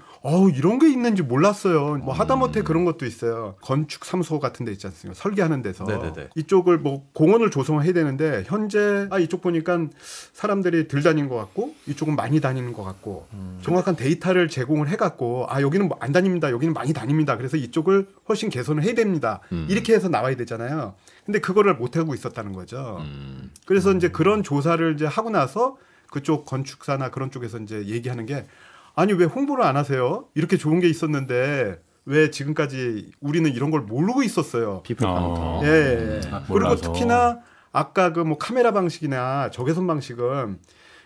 이런 게 있는지 몰랐어요. 뭐 하다못해 그런 것도 있어요. 건축 사무소 같은 데 있지 않습니까? 설계하는 데서 네네네. 이쪽을 뭐 공원을 조성해야 되는데 현재 이쪽 보니까 사람들이 덜 다니는 것 같고 이쪽은 많이 다니는 것 같고 정확한 데이터를 제공을 해갖고 여기는 뭐 안 다닙니다. 여기는 많이 다닙니다. 그래서 이쪽을 훨씬 개선을 해야 됩니다. 이렇게 해서 나와야 되잖아요. 근데 그거를 못 하고 있었다는 거죠. 그래서 이제 그런 조사를 이제 하고 나서 그쪽 건축사나 그런 쪽에서 이제 얘기하는 게 아니 왜 홍보를 안 하세요? 이렇게 좋은 게 있었는데 왜 지금까지 우리는 이런 걸 모르고 있었어요. 피플 카운터. 예. 그리고 특히나 아까 그 뭐 카메라 방식이나 적외선 방식은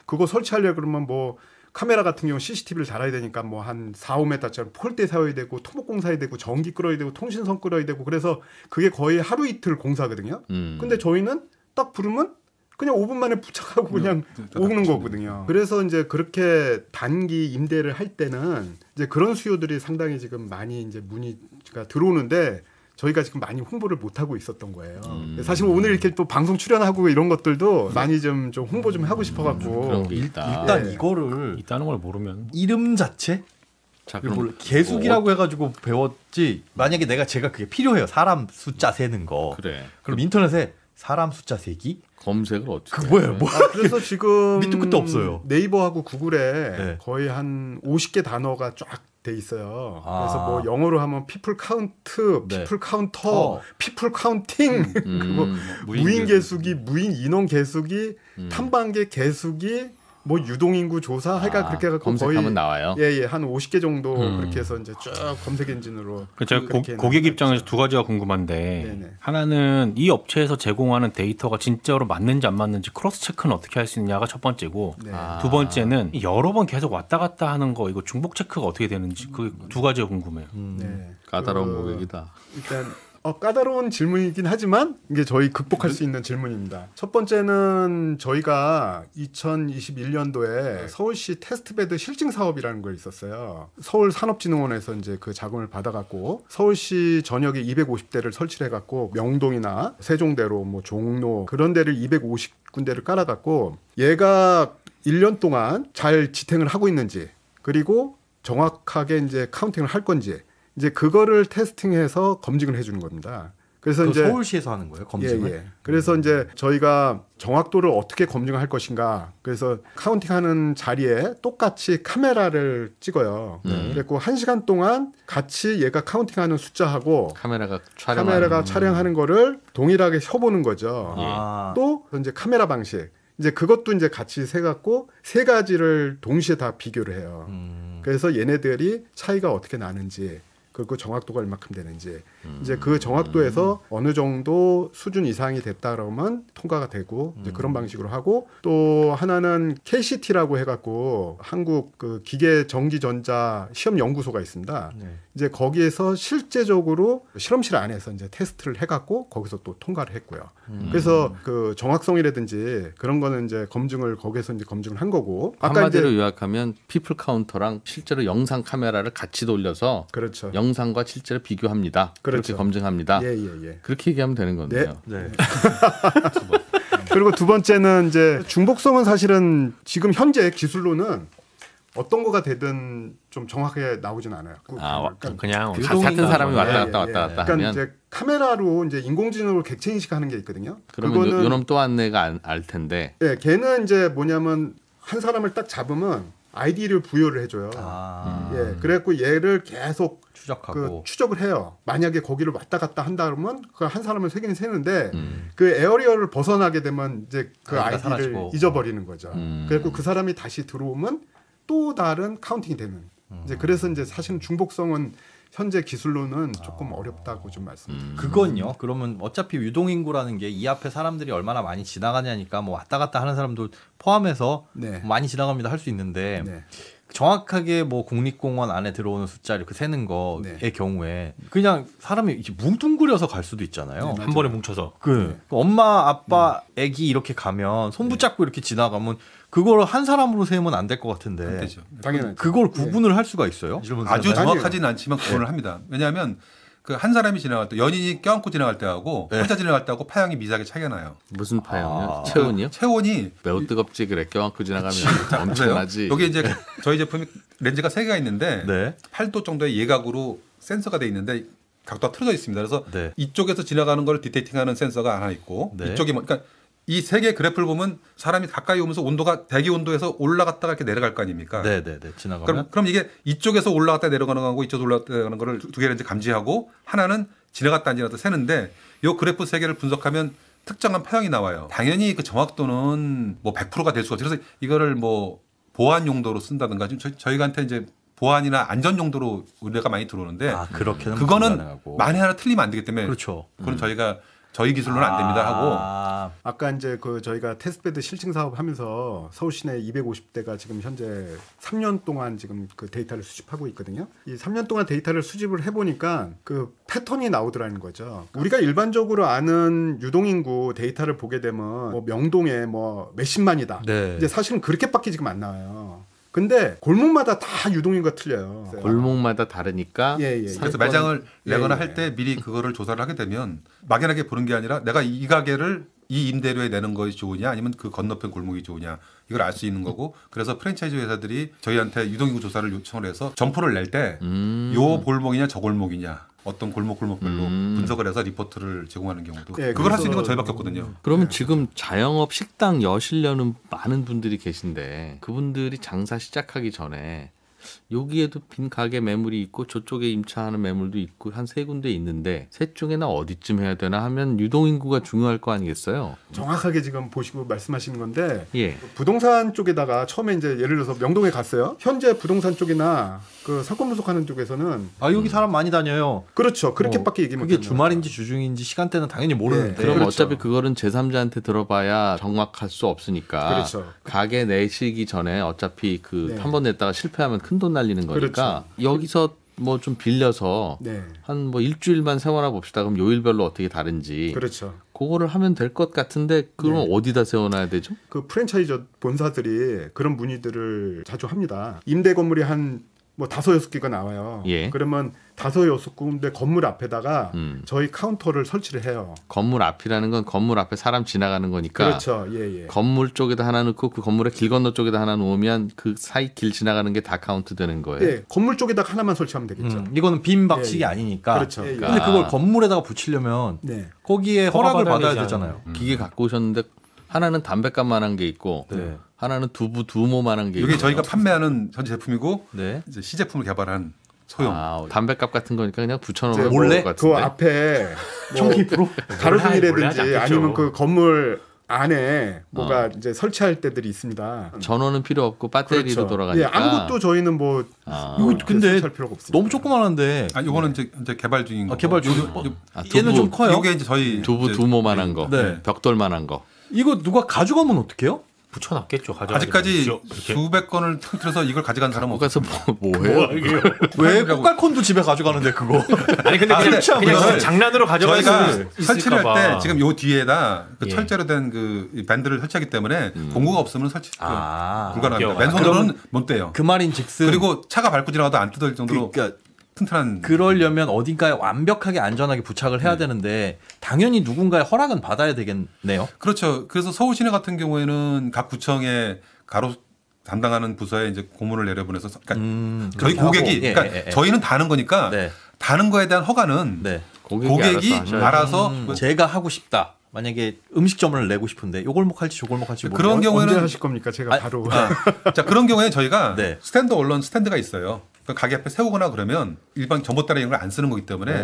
그거 설치하려 그러면 뭐 카메라 같은 경우 CCTV를 달아야 되니까 뭐 한 4, 5m짜리 폴대 세워야 되고 토목공 사야 되고 전기 끌어야 되고 통신선 끌어야 되고 그래서 그게 거의 하루 이틀 공사거든요. 근데 저희는 딱 부르면 그냥 5분 만에 부착하고 그냥 오는 거거든요. 그래서 이제 그렇게 단기 임대를 할 때는 이제 그런 수요들이 상당히 지금 많이 이제 문의가 들어오는데 저희가 지금 많이 홍보를 못 하고 있었던 거예요. 사실 오늘 이렇게 또 방송 출연하고 이런 것들도 많이 좀 홍보 좀 하고 싶어갖고 그런 게 있다. 일단 이거를 있다는 걸 모르면 이름 자체 자, 그럼 개수기라고 해가지고 배웠지. 만약에 제가 그게 필요해요. 사람 숫자 세는 거. 그래. 그럼 인터넷에 사람 숫자 세기? 검색을 어떻게? 그 뭐예요? 뭐? 그래서 지금 밑도 끝도 없어요. 네이버하고 구글에 네. 거의 한 50개 단어가 쫙 돼 있어요. 그래서 뭐 영어로 하면 people count, people counter, people counting, 그리고 무인 개수기, 무인 인원 개수기, 탐방계 개수기, 뭐 유동인구 조사 해가 그렇게 해갖고 검색하면 거의 나와요. 한 50개 정도 그렇게 해서 이제 쭉 검색 엔진으로. 제가 고객 입장에서 두 가지가 궁금한데 네네. 하나는 이 업체에서 제공하는 데이터가 진짜로 맞는지 안 맞는지 크로스 체크는 어떻게 할 수 있냐가 첫 번째고 네. 두 번째는 여러 번 계속 왔다 갔다 하는 거 이거 중복 체크가 어떻게 되는지 그 두 가지가 궁금해요. 네. 까다로운 고객이다. 일단 까다로운 질문이긴 하지만 이게 저희 극복할 수 있는 질문입니다. 첫 번째는 저희가 2021년도에 서울시 테스트베드 실증 사업이라는 걸 있었어요. 서울산업진흥원에서 이제 그 자금을 받아갖고 서울시 전역에 250대를 설치를 해갖고 명동이나 세종대로 뭐 종로 그런 데를 250군데를 깔아갖고 얘가 1년 동안 잘 지탱을 하고 있는지 그리고 정확하게 이제 카운팅을 할 건지 이제 그거를 테스팅해서 검증을 해주는 겁니다. 그래서 이제 서울시에서 하는 거예요, 검증을. 그래서 이제 저희가 정확도를 어떻게 검증할 것인가. 그래서 카운팅하는 자리에 똑같이 카메라를 찍어요. 그래고 1시간 동안 같이 얘가 카운팅하는 숫자하고 카메라가 촬영하는 거를 동일하게 켜보는 거죠. 또 이제 카메라 방식. 이제 그것도 이제 같이 세갖고 세 가지를 동시에 다 비교를 해요. 그래서 얘네들이 차이가 어떻게 나는지. 그리고 정확도가 얼마큼 되는지 이제 그 정확도에서 어느 정도 수준 이상이 됐다 그러면 통과가 되고 이제 그런 방식으로 하고 또 하나는 KCT라고 해갖고 한국 그 기계전기전자 시험연구소가 있습니다. 이제 거기에서 실제적으로 실험실 안에서 이제 테스트를 해갖고 거기서 또 통과를 했고요. 그래서 그 정확성이라든지 그런 거는 이제 검증을 거기에서 이제 검증을 한 거고 한마디로 요약하면 피플 카운터랑 실제로 영상 카메라를 같이 돌려서 그렇죠. 영상과 실제로 비교합니다. 그렇게 검증합니다. 그렇게 얘기하면 되는 건데요. 네. 그리고 두 번째는 이제 중복성은 사실은 지금 현재 기술로는 어떤 거가 되든 좀 정확하게 나오진 않아요. 그냥 같은 사람이 왔다 갔다 그러니까 하면 이제 카메라로 이제 인공지능으로 객체 인식하는 게 있거든요. 그러면 요놈 또 안내가 알 텐데. 걔는 이제 뭐냐면 한 사람을 딱 잡으면 아이디를 부여를 해줘요. 그래갖고 얘를 계속 추적하고 추적을 해요. 만약에 거기를 왔다 갔다 한다 그러면 그 한 사람을 세긴 세는데 그 에어리어를 벗어나게 되면 이제 그 아이디를 사라지고. 잊어버리는 거죠. 그래갖고 그 사람이 다시 들어오면 또 다른 카운팅이 되는. 이제 그래서 이제 사실은 중복성은 현재 기술로는 조금 어렵다고 좀 말씀드립니다. 그건요. 그러면 어차피 유동인구라는 게 이 앞에 사람들이 얼마나 많이 지나가냐니까 뭐 왔다 갔다 하는 사람도 포함해서 많이 지나갑니다 할 수 있는데 정확하게 뭐 국립공원 안에 들어오는 숫자를 그 세는 거의 경우에 그냥 사람이 이렇게 뭉뚱그려서 갈 수도 있잖아요. 한 번에 뭉쳐서. 엄마, 아빠, 아기 이렇게 가면 손 붙잡고 이렇게 지나가면 그걸 한 사람으로 세우면 안 될 것 같은데. 당연하죠. 그걸 구분을 할 수가 있어요? 아주 정확하지는 않지만 구분을 합니다. 왜냐하면 그 한 사람이 지나갈 때 연인이 껴안고 지나갈 때하고 혼자 지나갈 때하고 파형이 미세하게 차이가 나요. 무슨 파형이요? 체온이요? 체온이 매우 뜨겁지 그래. 껴안고 지나가면 엄청나지. 여기 이제 저희 제품이 렌즈가 3개가 있는데 8도 정도의 예각으로 센서가 돼 있는데 각도가 틀어져 있습니다. 그래서 이쪽에서 지나가는 걸 디텍팅하는 센서가 하나 있고 이쪽이 그러니까 이 3개의 그래프를 보면 사람이 가까이 오면서 온도가 대기 온도에서 올라갔다가 이렇게 내려갈 거 아닙니까? 지나가면. 그럼 이게 이쪽에서 올라갔다 내려가는 거하고 이쪽에서 올라갔다 내려가는 거를 두 개를 이제 감지하고 하나는 지나갔다 안 지나갔다 세는데 이 그래프 3개를 분석하면 특정한 파형이 나와요. 당연히 그 정확도는 뭐 100%가 될 수가 없죠. 그래서 이거를 뭐 보안 용도로 쓴다든가 지금 저희한테 이제 보안이나 안전 용도로 의뢰가 많이 들어오는데 그렇게는 그거는 만에 하나 틀리면 안 되기 때문에 그건 저희가 저희 기술로는 안 됩니다 하고 아까 이제 그 저희가 테스트베드 실증 사업 하면서 서울 시내 250대가 지금 현재 3년 동안 지금 그 데이터를 수집하고 있거든요. 이 3년 동안 데이터를 수집을 해보니까 그 패턴이 나오더라는 거죠. 우리가 일반적으로 아는 유동인구 데이터를 보게 되면 뭐 명동에 뭐 몇십만이다. 이제 사실은 그렇게밖에 지금 안 나와요. 근데 골목마다 다 유동인구가 틀려요. 골목마다 다르니까. 그래서 매장을 내거나 할 때 미리 그거를 조사를 하게 되면 막연하게 보는 게 아니라 내가 이 가게를 이 임대료에 내는 것이 좋으냐 아니면 그 건너편 골목이 좋으냐 이걸 알 수 있는 거고 그래서 프랜차이즈 회사들이 저희한테 유동인구 조사를 요청을 해서 점포를 낼 때 요 골목이냐 저 골목이냐 어떤 골목별로 분석을 해서 리포트를 제공하는 경우도 그걸 할 수 있는 건 저희밖에 없거든요. 그러면 지금 자영업 식당 여시려는 많은 분들이 계신데 그분들이 장사 시작하기 전에 여기에도 빈 가게 매물이 있고 저쪽에 임차하는 매물도 있고 한 3군데 있는데 셋 중에 나 어디쯤 해야 되나 하면 유동인구가 중요할 거 아니겠어요? 정확하게 지금 보시고 말씀하시는 건데 부동산 쪽에다가 처음에 이제 예를 들어서 명동에 갔어요. 현재 부동산 쪽이나 그 사건 분석하는 쪽에서는 여기 사람 많이 다녀요. 그렇죠. 그렇게밖에 얘기 못해요. 그게 주말인지 주중인지 시간대는 당연히 모르는데 그럼 어차피 그거는 제3자한테 들어봐야 정확할 수 없으니까 가게 내시기 전에 어차피 그 한 번 냈다가 실패하면 큰 돈 날리는 거니까 여기서 뭐 좀 빌려서 한 뭐 일주일만 세워놔 봅시다. 그럼 요일별로 어떻게 다른지 그거를 하면 될 것 같은데 그럼 어디다 세워놔야 되죠? 그 프랜차이즈 본사들이 그런 문의들을 자주 합니다. 임대 건물이 한 뭐 5-6개가 나와요. 그러면 5-6군데 건물 앞에다가 저희 카운터를 설치를 해요. 건물 앞이라는 건 건물 앞에 사람 지나가는 거니까. 건물 쪽에다 하나 넣고 그 건물의 길 건너 쪽에다 하나 놓으면 그 사이 길 지나가는 게 다 카운트 되는 거예요. 건물 쪽에다가 하나만 설치하면 되겠죠. 이거는 빈 박식이 아니니까. 근데 그걸 건물에다가 붙이려면 거기에 허락을 받아야 되잖아요. 기계 갖고 오셨는데 하나는 담배값만한 게 있고 하나는 두모만한 게 있고 이게 저희가 판매하는 전 제품이고 이제 시제품을 개발한 소형 담배값 같은 거니까 그냥 붙여놓으면 몰래 그 앞에 뭐 가로등이라든지 아니면 그 건물 안에 뭐가 이제 설치할 때들이 있습니다. 전원은 필요 없고 배터리로 돌아가니까. 아무것도 저희는 뭐 근데 필요가 없습니다. 너무 조그만한데. 이거는 이제 개발 중인 거. 개발 중. 얘는 좀 커요. 이게 이제 저희 두모만한 거, 벽돌만한 거. 이거 누가 가져가면 어떡해요? 붙여놨겠죠. 아직까지 수백 건을 틀어서 이걸 가져간 사람은 없어요. 뭐해요? 왜 꽃갈콘도 집에 가져가는데 그거? 아니 근데 그냥 장난으로 가져갈 저희가 설치를 할 때 지금 요 뒤에다 그 철제로 된 그 밴드를 설치하기 때문에 공구가 없으면 설치 불가능합니다. 맨손으로는 못 돼요. 그 말인즉슨 그리고 차가 밟고 지나가도 안 뜯어질 정도로 튼튼한. 그러려면 어딘가에 완벽하게 안전하게 부착을 해야 되는데 당연히 누군가의 허락은 받아야 되겠네요. 그렇죠. 그래서 서울시내 같은 경우에는 각 구청에 가로 담당하는 부서에 이제 고문을 내려보내서 그러니까 저희 고객이 그러니까 저희는 다는 거니까 다는 거에 대한 허가는 고객이 알아서 제가 하고 싶다. 만약에 음식점을 내고 싶은데 요 골목 할지 저 골목 할지 그런 경우에는 언제 하실 겁니까? 제가 바로 자 그런 경우에 저희가 스탠드 언론 스탠드가 있어요. 가게 앞에 세우거나 그러면 일반 전봇대나 이런 걸 안 쓰는 거기 때문에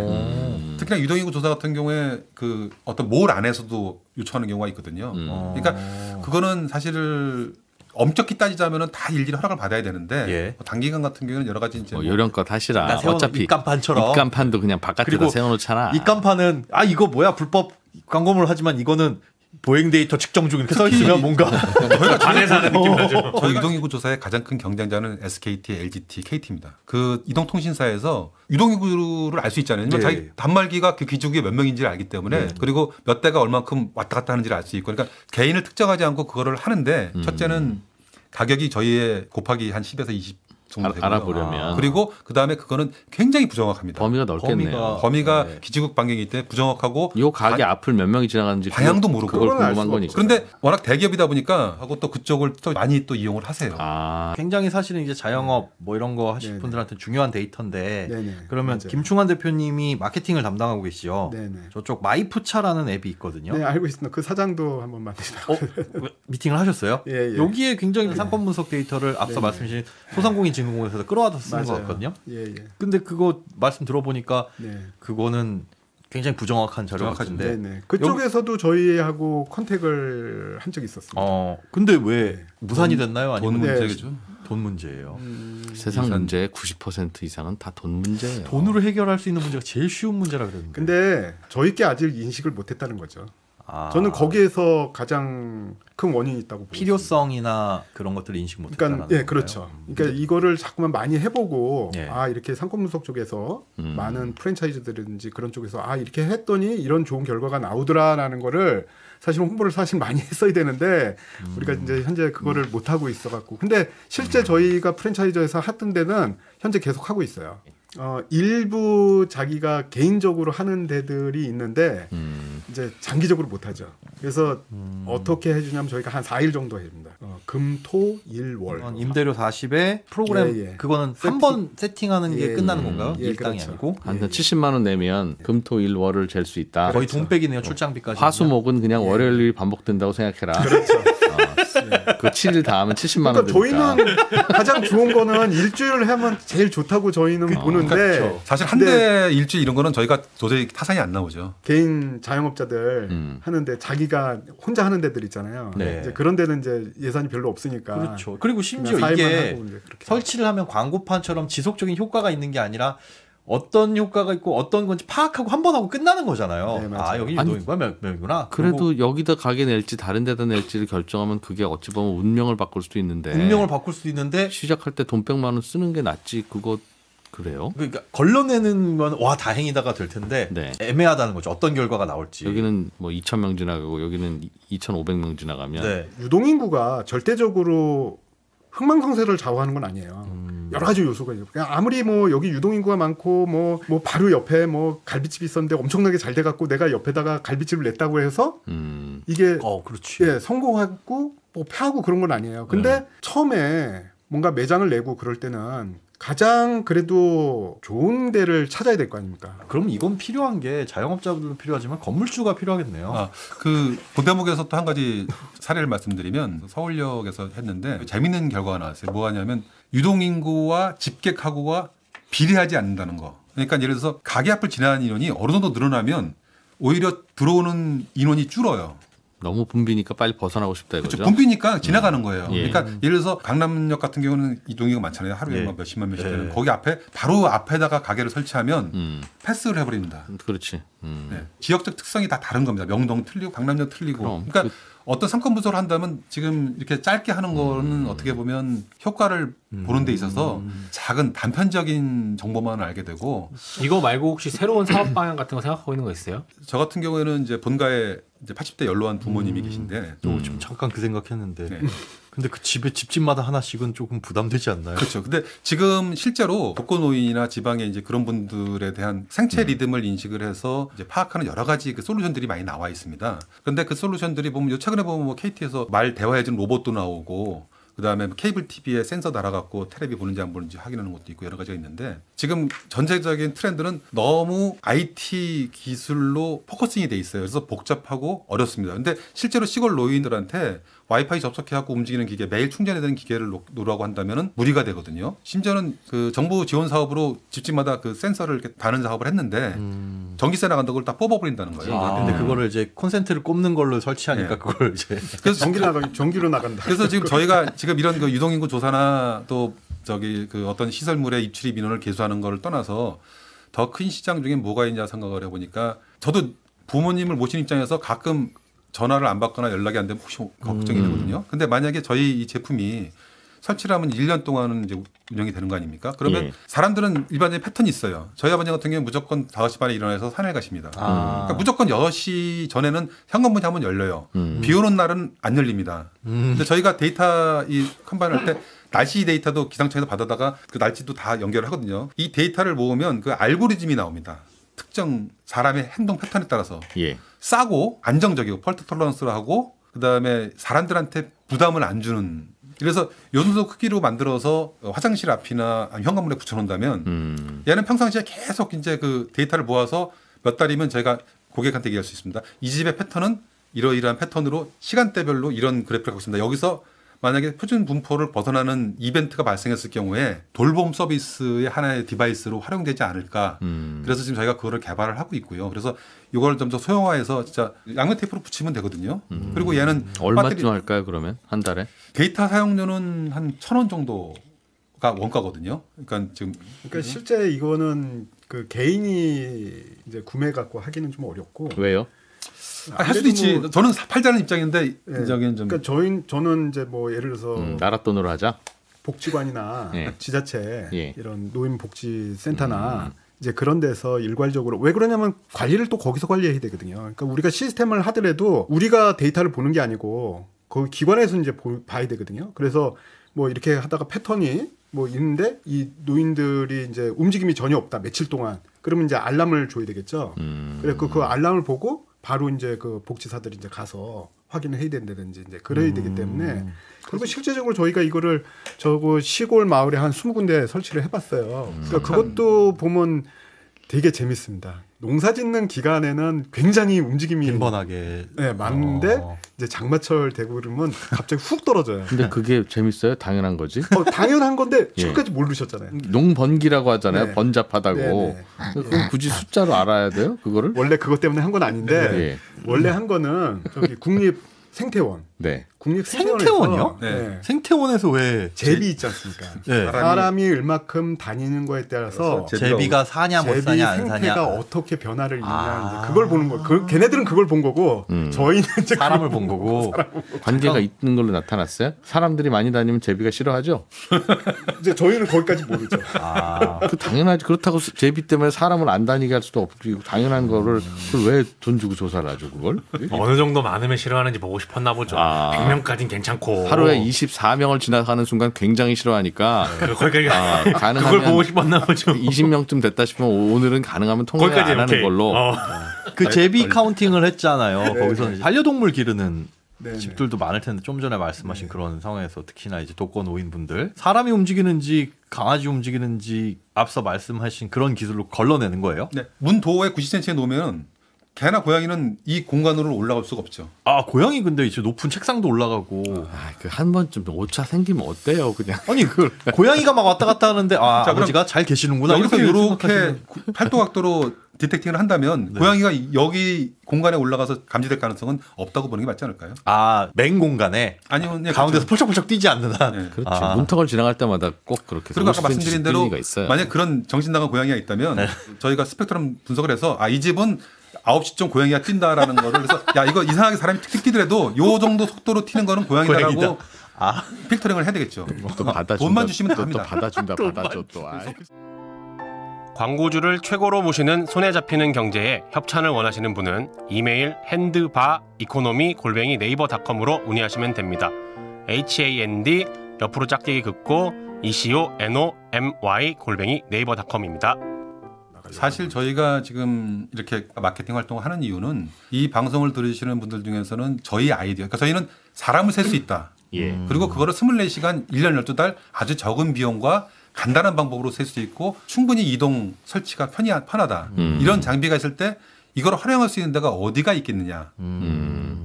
특히나 유동인구 조사 같은 경우에 그 어떤 몰 안에서도 요청하는 경우가 있거든요. 그러니까 그거는 사실 엄격히 따지자면은 다 일일이 허락을 받아야 되는데 단기간 같은 경우는 여러 가지 이제 요령껏 하시라. 어차피 입간판처럼 입간판도 그냥 바깥에다 세워놓잖아. 입간판은 이거 뭐야 불법 광고물 하지만 이거는 보행 데이터 측정 중 이렇게 써 있으면 뭔가 저희가 관에 사는 느낌 나죠. 저희 유동인구 조사의 가장 큰 경쟁자는 SKT, LGT, KT입니다. 그 이동통신사에서 유동인구를 알 수 있잖아요. 자기 단말기가 그 기지국에 몇 명인지를 알기 때문에 그리고 몇 대가 얼마큼 왔다 갔다 하는지를 알 수 있고 그러니까 개인을 특정하지 않고 그거를 하는데 첫째는 가격이 저희의 곱하기 한 10에서 정도 되고요. 알아보려면. 그리고 그다음에 그거는 굉장히 부정확합니다. 범위가 넓겠네요. 범위가 네. 기지국 반경이기 때문에 부정확하고 이 가게 앞을 몇 명이 지나가는지 방향도 모르고 그걸 궁금한 거니까. 그런데 워낙 대기업이다 보니까 하고 또 그쪽을 또 많이 또 이용을 하세요. 굉장히 사실은 이제 자영업 뭐 이런 거 하실 분들한테 중요한 데이터인데 그러면 맞아요. 김충환 대표님이 마케팅을 담당하고 계시죠. 저쪽 마이푸차라는 앱이 있거든요. 네, 알고 있습니다. 그 사장도 한번 만나시라고. 미팅을 하셨어요? 예. 여기에 굉장히 상권 분석 데이터를 앞서 말씀하신 소상공인진흥공에서 끌어와서 쓰는 것 같거든요. 근데 그거 말씀 들어보니까 그거는 굉장히 부정확한 자료 같은데. 그쪽에서도 저희하고 컨택을 한 적이 있었습니다. 근데 왜 무산이 됐나요? 아니면 돈 문제죠? 돈 문제예요. 세상 문제의 90% 이상은 다 돈 문제예요. 돈으로 해결할 수 있는 문제가 제일 쉬운 문제라 그랬는데. 근데 저희께 아직 인식을 못했다는 거죠. 저는 거기에서 가장 큰 원인이 있다고 보고 필요성이나 그런 것들을 인식 못했다는 거예요. 예, 그렇죠. 그러니까 이거를 자꾸만 많이 해보고 이렇게 상권 분석 쪽에서 많은 프랜차이즈들인지 그런 쪽에서 이렇게 했더니 이런 좋은 결과가 나오더라라는 거를 사실 홍보를 사실 많이 했어야 되는데 우리가 이제 현재 그거를 못 하고 있어갖고 근데 실제 저희가 프랜차이즈에서 하던 데는 현재 계속 하고 있어요. 일부 자기가 개인적으로 하는 데들이 있는데 이제 장기적으로 못 하죠. 그래서 어떻게 해주냐면 저희가 한 4일 정도 해줍니다. 금, 토, 일, 월. 임대료 40에 프로그램 그거는 한 번 세팅하는 게 끝나는 건가요? 일당이 그렇죠. 아니고? 한 70만 원 내면 금, 토, 일, 월을 잴 수 있다. 거의 돈백이네요. 출장비까지. 화수목은 그냥 월요일이 반복된다고 생각해라. 그렇죠. 그 7일 다 하면 70만 원 그러니까 저희는 가장 좋은 거는 일주일을 하면 제일 좋다고 저희는 보는데 그렇죠. 사실 한 대 일주일 이런 거는 저희가 도저히 타산이 안 나오죠. 개인 자영업자들 하는데 자기가 혼자 하는 데들 있잖아요. 이제 그런 데는 이제 예산이 별로 없으니까. 그렇죠. 그리고 심지어 이게 설치를 하면 광고판처럼 지속적인 효과가 있는 게 아니라 어떤 효과가 있고 어떤 건지 파악하고 한 번 하고 끝나는 거잖아요. 여기 유동인구가 몇 명이구나. 그래도 여기다 가게 낼지 다른 데다 낼지를 결정하면 그게 어찌 보면 운명을 바꿀 수도 있는데. 운명을 바꿀 수도 있는데 시작할 때 돈 100만 원 쓰는 게 낫지. 그거 그래요? 그러니까 걸러내는 건 다행이다가 될 텐데 애매하다는 거죠. 어떤 결과가 나올지. 여기는 뭐 2,000명 지나가고 여기는 2,500명 지나가면 유동인구가 절대적으로 흥망성쇠를 좌우하는 건 아니에요. 여러 가지 요소가 있어요. 그냥 아무리 뭐 여기 유동인구가 많고 뭐 바로 옆에 뭐 갈비집이 있었는데 엄청나게 잘 돼갖고 내가 옆에다가 갈비집을 냈다고 해서 이게 그렇지. 성공하고 뭐 패하고 그런 건 아니에요. 근데 처음에 뭔가 매장을 내고 그럴 때는 가장 그래도 좋은 데를 찾아야 될 거 아닙니까? 그럼 이건 필요한 게 자영업자분들도 필요하지만 건물주가 필요하겠네요. 그 본대목에서 또 한 가지 사례를 말씀드리면 서울역에서 했는데 재밌는 결과가 나왔어요. 뭐 하냐면 유동인구와 집객하고가 비례하지 않는다는 거. 그러니까 예를 들어서 가게 앞을 지나는 인원이 어느 정도 늘어나면 오히려 들어오는 인원이 줄어요. 너무 붐비니까 빨리 벗어나고 싶다 이거죠. 그렇죠. 붐비니까 지나가는 거예요. 그러니까 예를 들어서 강남역 같은 경우는 이동인구가 많잖아요. 하루에 몇십만 명씩 되는. 거기 앞에 바로 앞에다가 가게를 설치하면 패스를 해버립니다. 그렇지. 지역적 특성이 다 다른 겁니다. 명동 틀리고 강남역 틀리고. 그러니까 어떤 상권 분석을 한다면 지금 이렇게 짧게 하는 거는 어떻게 보면 효과를 보는 데 있어서 작은 단편적인 정보만 알게 되고. 이거 말고 혹시 새로운 사업 방향 같은 거 생각하고 있는 거 있어요? 저 같은 경우에는 이제 본가에 이제 80대 연로한 부모님이 계신데 지금 잠깐 그 생각했는데 근데 그 집에 집집마다 하나씩은 조금 부담되지 않나요? 그렇죠. 근데 지금 실제로 독거노인이나 지방에 이제 그런 분들에 대한 생체 리듬을 인식을 해서 이제 파악하는 여러 가지 그 솔루션들이 많이 나와 있습니다. 그런데 그 솔루션들이 보면 최근에 보면 뭐 KT에서 말 대화해주는 로봇도 나오고 그다음에 케이블 TV에 센서 달아갖고 텔레비 보는지 안 보는지 확인하는 것도 있고 여러 가지가 있는데 지금 전체적인 트렌드는 너무 IT 기술로 포커싱이 돼 있어요. 그래서 복잡하고 어렵습니다. 근데 실제로 시골 노인들한테 와이파이 접속해갖고 움직이는 기계, 매일 충전해야 되는 기계를 놓으라고 한다면은 무리가 되거든요. 심지어는 그 정부 지원 사업으로 집집마다 그 센서를 이렇게 다는 작업을 했는데 전기세 나간다고 그걸 다 뽑아버린다는 거예요. 근데 그거를 이제 콘센트를 꼽는 걸로 설치하니까 그걸 이제 그래서 전기로 나간다. 그래서 지금 저희가 지금 이런 그 유동인구 조사나 또 그 어떤 시설물의 입출입 인원을 계수하는 거를 떠나서 더 큰 시장 중에 뭐가 있냐 생각을 해보니까 저도 부모님을 모신 입장에서 가끔 전화를 안 받거나 연락이 안 되면 혹시 걱정이 되거든요. 근데 만약에 저희 이 제품이 설치를 하면 1년 동안은 이제 운영이 되는 거 아닙니까? 그러면 사람들은 일반적인 패턴이 있어요. 저희 아버지 같은 경우는 무조건 5시 반에 일어나서 산에 가십니다. 그러니까 무조건 6시 전에는 현관문이 한번 열려요. 비 오는 날은 안 열립니다. 근데 저희가 데이터 이 컴바인을 할 때 날씨 데이터도 기상청에서 받아다가 그 날씨도 다 연결을 하거든요. 이 데이터를 모으면 그 알고리즘이 나옵니다. 특정 사람의 행동 패턴에 따라서 싸고 안정적이고 펄트 톨러런스를 하고 그다음에 사람들한테 부담을 안 주는. 그래서 요 정도 크기로 만들어서 화장실 앞이나 현관문에 붙여놓는다면 얘는 평상시에 계속 이제 그 데이터를 모아서 몇 달이면 저희가 고객한테 얘기할 수 있습니다. 이 집의 패턴은 이러이러한 패턴으로 시간대별로 이런 그래프를 갖고 있습니다. 여기서 만약에 표준 분포를 벗어나는 이벤트가 발생했을 경우에 돌봄 서비스의 하나의 디바이스로 활용되지 않을까. 그래서 지금 저희가 그거를 개발을 하고 있고요. 그래서 이걸 좀 더 소형화해서 진짜 양면 테이프로 붙이면 되거든요. 그리고 얘는 얼마쯤 할까요? 그러면 한 달에? 데이터 사용료는 한 1,000원 정도가 원가거든요. 그러니까 지금 실제 이거는 그 개인이 이제 구매 갖고 하기는 좀 어렵고. 왜요? 할 수도 있지. 뭐 저는 팔자는 입장인데 저기는 좀. 그러니까 저는 이제 뭐 예를 들어서 나라 돈으로 하자. 복지관이나 지자체 이런 노인복지센터나 이제 그런 데서 일괄적으로 왜 그러냐면 관리를 또 거기서 관리해야 되거든요. 그러니까 우리가 시스템을 하더라도 우리가 데이터를 보는 게 아니고 거기 기관에서 이제 봐야 되거든요. 그래서 뭐 이렇게 하다가 패턴이 뭐 있는데 이 노인들이 이제 움직임이 전혀 없다 며칠 동안 그러면 이제 알람을 줘야 되겠죠. 그래서 그 알람을 보고 바로 이제 그 복지사들이 이제 가서 확인을 해야 된다든지 이제 그래야 되기 때문에 그리고 실제적으로 저희가 이거를 저거 시골 마을에 한 20군데 설치를 해봤어요. 그러니까 그것도 보면 되게 재밌습니다. 농사 짓는 기간에는 굉장히 움직임이 빈번하게 많은데 이제 장마철 되고 그러면 갑자기 훅 떨어져요. 근데 그게 재밌어요? 당연한 거지? 당연한 건데 지금까지 모르셨잖아요. 농번기라고 하잖아요. 번잡하다고. 그럼 굳이 숫자로 알아야 돼요? 그거를? 원래 그것 때문에 한 건 아닌데 원래 한 거는 저기 국립 생태원. 국립 생태원이요? 생태원에서 왜 제비 있지 않습니까? 사람이 얼마큼 다니는 거에 따라서 제비가 사냐 못 사냐 안 사냐 생태가 어떻게 변화를 있느냐 이제 그걸 보는 거예요. 걔네들은 그걸 본 거고 저희는 이제 사람을 본 거고 관계가 있는 걸로 나타났어요? 사람들이 많이 다니면 제비가 싫어하죠? 이제 저희는 거기까지 모르죠. 그 당연하지. 그렇다고 제비 때문에 사람을 안 다니게 할 수도 없고 당연한 거를 그걸 왜 돈 주고 조사를 하죠 그걸? 어느 정도 많으면 싫어하는지 보고 싶었나 보죠. 100명까지는 괜찮고 하루에 24명을 지나가는 순간 굉장히 싫어하니까 가능하면 그걸 보고 싶었나 보죠. 20명쯤 됐다 싶으면 오늘은 가능하면 통과를 안 하는 걸로. 그 제비 카운팅을 했잖아요. 거기서는 반려동물 기르는 집들도 많을 텐데 좀 전에 말씀하신 그런 상황에서 특히나 이제 독거 노인분들 사람이 움직이는지 강아지 움직이는지 앞서 말씀하신 그런 기술로 걸러내는 거예요? 문 도어에 90cm에 놓으면 개나 고양이는 이 공간으로 올라갈 수가 없죠. 고양이 근데 이제 높은 책상도 올라가고. 그 한 번쯤 오차 생기면 어때요, 그냥? 아니 그 고양이가 막 왔다 갔다 하는데 아버지가 잘 계시는구나. 여기서 이렇게 팔도각도로 디텍팅을 한다면 고양이가 여기 공간에 올라가서 감지될 가능성은 없다고 보는 게 맞지 않을까요? 맨 공간에 아니면 가운데서 펄쩍펄쩍 뛰지 않는 한. 그렇지. 문턱을 지나갈 때마다 꼭 그렇게. 그리고 아까 말씀드린 대로 만약 그런 정신나간 고양이가 있다면 저희가 스펙트럼 분석을 해서 이 집은 9시쯤 고양이가 뛴다라는 거를 그래서 이거 이상하게 사람이 틱틱 뛰더라도 요 정도 속도로 튀는 거는 고양이다라고 필터링을 해야 되겠죠. 또 받아준다. 돈만 주시면 됩니다. 또 받아줘 또. 광고주를 최고로 모시는 손에 잡히는 경제에 협찬을 원하시는 분은 이메일 handbaeconomy@naver.com으로 문의하시면 됩니다. hand 옆으로 짝대기 긋고 economy@naver.com입니다. 사실 저희가 지금 이렇게 마케팅 활동을 하는 이유는 이 방송을 들으시는 분들 중에서는 저희 아이디어, 그러니까 저희는 사람을 셀 수 있다. 그리고 그거를 24시간 1년 12달 아주 적은 비용과 간단한 방법으로 셀 수 있고 충분히 이동 설치가 편하다. 이런 장비가 있을 때 이걸 활용할 수 있는 데가 어디가 있겠느냐.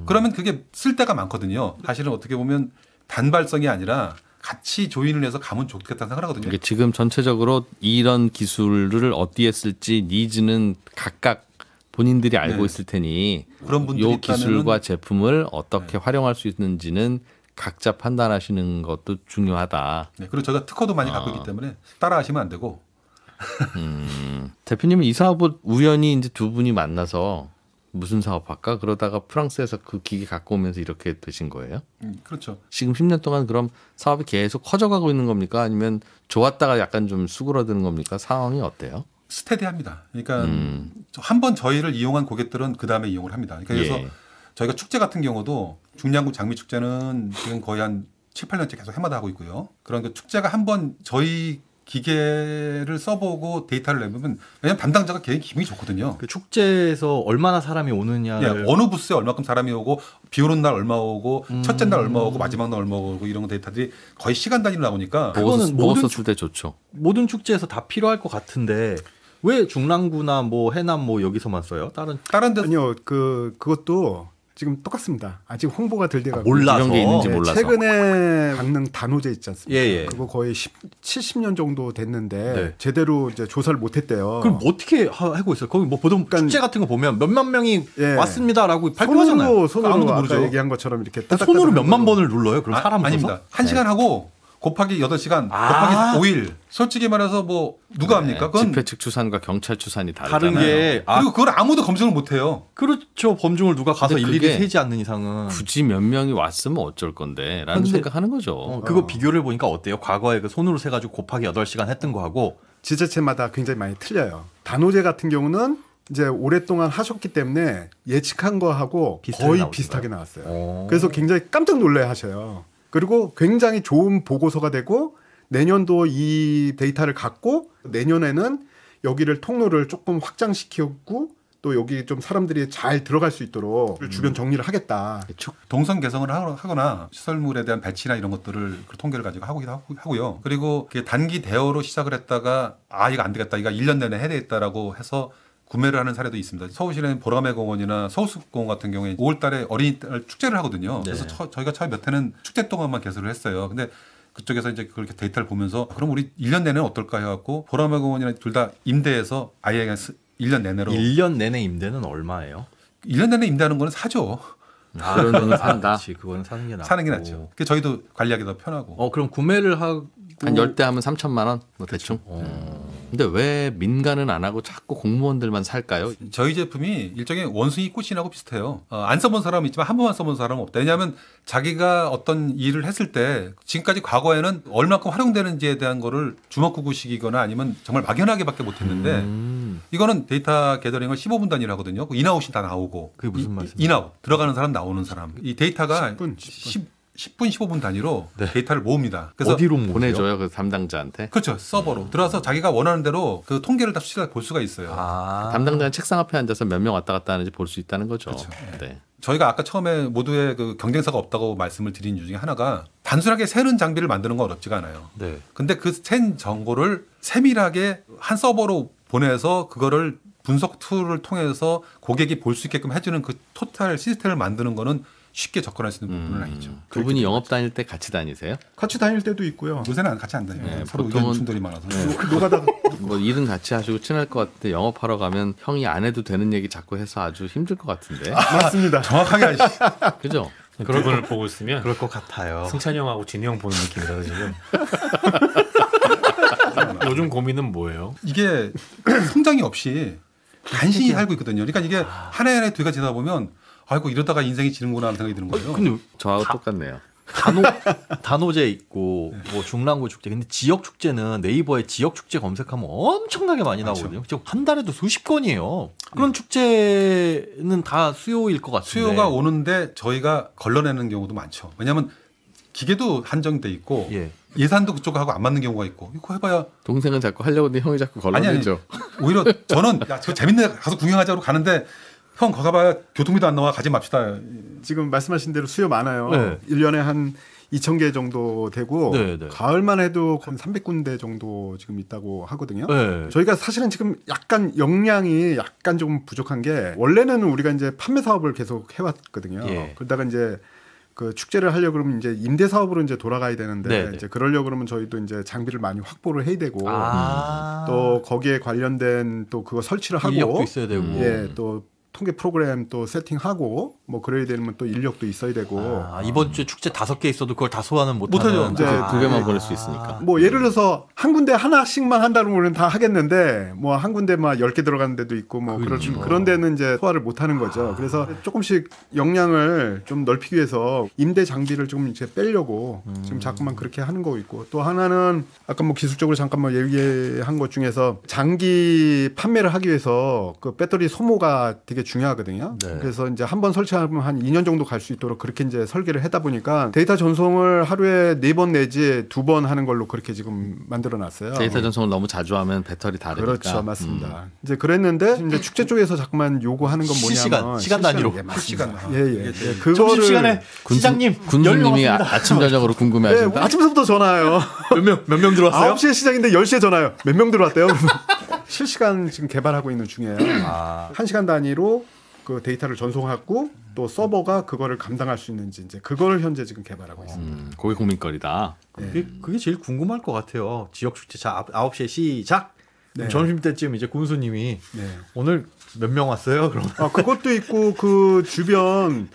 그러면 그게 쓸 데가 많거든요. 사실은 어떻게 보면 단발성이 아니라 같이 조인을 해서 가면 좋겠다는 생각을 하거든요. 그러니까 지금 전체적으로 이런 기술을 어디에 쓸지 니즈는 각각 본인들이 알고 있을 테니 그런 분들이 이 기술과 제품을 어떻게 활용할 수 있는지는 각자 판단하시는 것도 중요하다. 그리고 저희가 특허도 많이 갖고 있기 때문에 따라하시면 안 되고. 대표님은 이 사업을 우연히 이제 두 분이 만나서 무슨 사업 할까? 그러다가 프랑스에서 그 기계 갖고 오면서 이렇게 되신 거예요? 그렇죠. 지금 10년 동안 그럼 사업이 계속 커져가고 있는 겁니까? 아니면 좋았다가 약간 좀 수그러드는 겁니까? 상황이 어때요? 스테디합니다. 그러니까 한번 저희를 이용한 고객들은 그 다음에 이용을 합니다. 그러니까 그래서 저희가 축제 같은 경우도 중량구 장미 축제는 지금 거의 한 7, 8년째 계속 해마다 하고 있고요. 그런 그 축제가 한번 저희 기계를 써보고 데이터를 내보면 왜냐면 담당자가 굉장히 기분이 좋거든요. 그 축제에서 얼마나 사람이 오느냐를 어느 부스에 얼마큼 사람이 오고 비 오는 날 얼마 오고 첫째 날 얼마 오고 마지막 날 얼마 오고 이런 데이터들이 거의 시간 단위로 나오니까 그거는 모든 축제 좋죠. 모든 축제에서 다 필요할 것 같은데 왜 중랑구나 뭐 해남 뭐 여기서만 써요? 다른 데 아니요. 그것도 지금 똑같습니다. 아직 홍보가 될 때가 몰라서 이런 게 있는지 몰라서. 최근에 강릉 단오제 있지 않습니까? 예. 그거 거의 70년 정도 됐는데 제대로 이제 조사를 못했대요. 그럼 뭐 어떻게 하고 있어요? 거기 뭐 보통 축제 같은 거 보면 몇만 명이 왔습니다라고 발표하잖아요. 손으로 아무도 아까 모르죠. 얘기한 것처럼 이렇게 손으로 몇만 번을 눌러요? 그럼 사람 아닙니다. 1시간 하고 곱하기 8시간 곱하기 5일. 솔직히 말해서 뭐 누가 합니까? 그건 집회 측 추산과 경찰 추산이 다르잖아요. 다른 게 그리고 그걸 아무도 검증을 못 해요. 그렇죠. 범중을 누가 가서 일일이 세지 않는 이상은 굳이 몇 명이 왔으면 어쩔 건데 라는 생각하는 거죠. 그거 비교를 보니까 어때요? 과거에 그 손으로 세 가지고 곱하기 8시간 했던 거하고 지자체마다 굉장히 많이 틀려요. 단오제 같은 경우는 이제 오랫동안 하셨기 때문에 예측한 거하고 거의 비슷하게 나왔어요. 그래서 굉장히 깜짝 놀래 하셔요. 그리고 굉장히 좋은 보고서가 되고 내년도 이 데이터를 갖고 내년에는 여기를 통로를 조금 확장시키고 또 여기 좀 사람들이 잘 들어갈 수 있도록 주변 정리를 하겠다. 동선 개성을 하거나 시설물에 대한 배치나 이런 것들을 그 통계를 가지고 하기도 하고요. 그리고 단기 대여로 시작을 했다가 이거 안 되겠다. 이거 1년 내내 해야 되겠다라고 해서 구매를 하는 사례도 있습니다. 서울시는 보라매 공원이나 서울숲공원 같은 경우에 5월 달에 어린이날 축제를 하거든요. 그래서 저희가 처음에 몇 해는 축제 동안만 개설을 했어요. 근데 그쪽에서 이제 그렇게 데이터를 보면서 그럼 우리 1년 내내는 어떨까 해갖고 보라매 공원이나 둘 다 임대해서 아예 그냥 1년 내내로. 1년 내내 임대는 얼마예요? 1년 내내 임대하는 거는 사죠. 그런 돈 산다. 그렇지, 그거는 사는 게 낫고. 사는 게 낫죠. 그게 저희도 관리하기 더 편하고. 그럼 구매를 하고 한 10대 하면 3천만 원? 뭐 대충. 근데 왜 민간은 안 하고 자꾸 공무원들만 살까요? 저희 제품이 일종의 원숭이 꽃이라고 비슷해요. 안 써본 사람은 있지만 한 번만 써본 사람은 없다. 왜냐하면 자기가 어떤 일을 했을 때 지금까지 과거에는 얼마큼 활용되는지에 대한 거를 주먹구구식이거나 아니면 정말 막연하게밖에 못했는데 이거는 데이터 게더링을 15분 단위로 하거든요. 인아웃이 다 나오고. 그게 무슨 말씀이에요? 인아웃 들어가는 사람 나오는 사람. 이 데이터가 10분 15분 단위로 데이터를 모읍니다. 그래서 어디로 보내줘요? 그 담당자한테? 그렇죠. 서버로 들어와서 자기가 원하는 대로 그 통계를 다 수치를 볼 수가 있어요. 담당자는 책상 앞에 앉아서 몇 명 왔다 갔다 하는지 볼 수 있다는 거죠. 그렇죠. 네. 저희가 아까 처음에 모두의 그 경쟁사가 없다고 말씀을 드린 이유 중에 하나가 단순하게 세는 장비를 만드는 건 어렵지가 않아요. 네. 근데 그 센 정보를 세밀하게 한 서버로 보내서 그거를 분석 툴을 통해서 고객이 볼 수 있게끔 해주는 그 토탈 시스템을 만드는 거는 쉽게 접근할 수 있는 부분은 아니죠. 두 분이 영업 다닐 때 같이 다니세요? 같이 다닐 때도 있고요. 요새는 같이 안 다녀요. 네, 서로 의견 충돌이 많아서. 노가다 뭐 일은 같이 하시고 친할 것 같은데 영업하러 가면 형이 안 해도 되는 얘기 자꾸 해서 아주 힘들 것 같은데. 맞습니다. 정확하게 아시죠. 그죠? 그런 분을 보고 있으면 그럴 것 같아요. 승찬이 형하고 진이 형 보는 느낌이라서 지금. 요즘 고민은 뭐예요? 이게 성장이 없이 간신히 살고 있거든요. 그러니까 이게 한 해에 두 해가 지나다 보면 아이고 이러다가 인생이 지는구나 하는 생각이 드는 거예요. 근데 저하고 똑같네요. 단오제 있고 뭐 중랑구 축제. 근데 지역 축제는 네이버에 지역 축제 검색하면 엄청나게 많이 나오거든요. 한 달에도 수십 건이에요. 그런 축제는 다 수요일 것 같은데. 수요가 오는데 저희가 걸러내는 경우도 많죠. 왜냐하면 기계도 한정돼 있고 예산도 그쪽하고 안 맞는 경우가 있고 이거 해봐야 동생은 자꾸 하려고 하는데 형이 자꾸 걸러내죠. 오히려 저는 야, 저 재밌네 가서 구경하자고 가는데 형 거기 가봐야 교통비도 안 나와 가지 맙시다. 지금 말씀하신 대로 수요 많아요. 네. 1년에 한 2,000개 정도 되고 네. 가을만 해도 한 300군데 정도 지금 있다고 하거든요. 네. 저희가 사실은 지금 약간 역량이 약간 좀 부족한 게 원래는 우리가 이제 판매 사업을 계속 해왔거든요. 그러다가 이제 그 축제를 하려고 그러면 이제 임대 사업으로 이제 돌아가야 되는데 이제 그러려고 그러면 저희도 이제 장비를 많이 확보를 해야 되고 또 거기에 관련된 또 그거 설치를 하고 인력도 있어야 되고 또 통계 프로그램 또 세팅하고 뭐 그래야 되면 또 인력도 있어야 되고 이번 주에 축제 5개 있어도 그걸 다 소화는 못하죠. 이제 2개만 보낼 수 있으니까. 뭐 예를 들어서 한 군데 하나씩만 한다면 우리는 다 하겠는데 뭐 한 군데 막 10개 들어가는 데도 있고 뭐 그런 데는 이제 소화를 못 하는 거죠. 그래서 조금씩 역량을 좀 넓히기 위해서 임대 장비를 좀 이제 빼려고 지금 자꾸만 그렇게 하는 거 있고 또 하나는 아까 뭐 기술적으로 잠깐 뭐 얘기한 것 중에서 장기 판매를 하기 위해서 그 배터리 소모가 되게 중요하거든요. 네. 그래서 이제 한번 설치하면 한 2년 정도 갈 수 있도록 그렇게 이제 설계를 하다 보니까 데이터 전송을 하루에 4번 내지 2번 하는 걸로 그렇게 지금 만들어 놨어요. 데이터 전송을 너무 자주 하면 배터리 다르니까. 그렇죠. 맞습니다. 이제 그랬는데 이제 축제 쪽에서 자꾸만 요구하는 건 뭐냐면 시간 단위로. 시간. 예. 그거를 시간에 시장님 군수님이 아침 저녁으로 궁금해하신다. 네, 아침부터 전화해요. 몇 명 들어왔어요? 9시에 시작인데 10시에 전화요. 몇 명 들어왔대요? 실시간 지금 개발하고 있는 중이에요. 1시간 단위로 그 데이터를 전송하고 또 서버가 그거를 감당할 수 있는지 이제 그걸 현재 지금 개발하고 있습니다. 그게 고민거리다. 그게 제일 궁금할 것 같아요. 지역 축제 9시에 시작. 네. 점심 때쯤 이제 군수님이 오늘 몇 명 왔어요? 그럼 그것도 있고 그 주변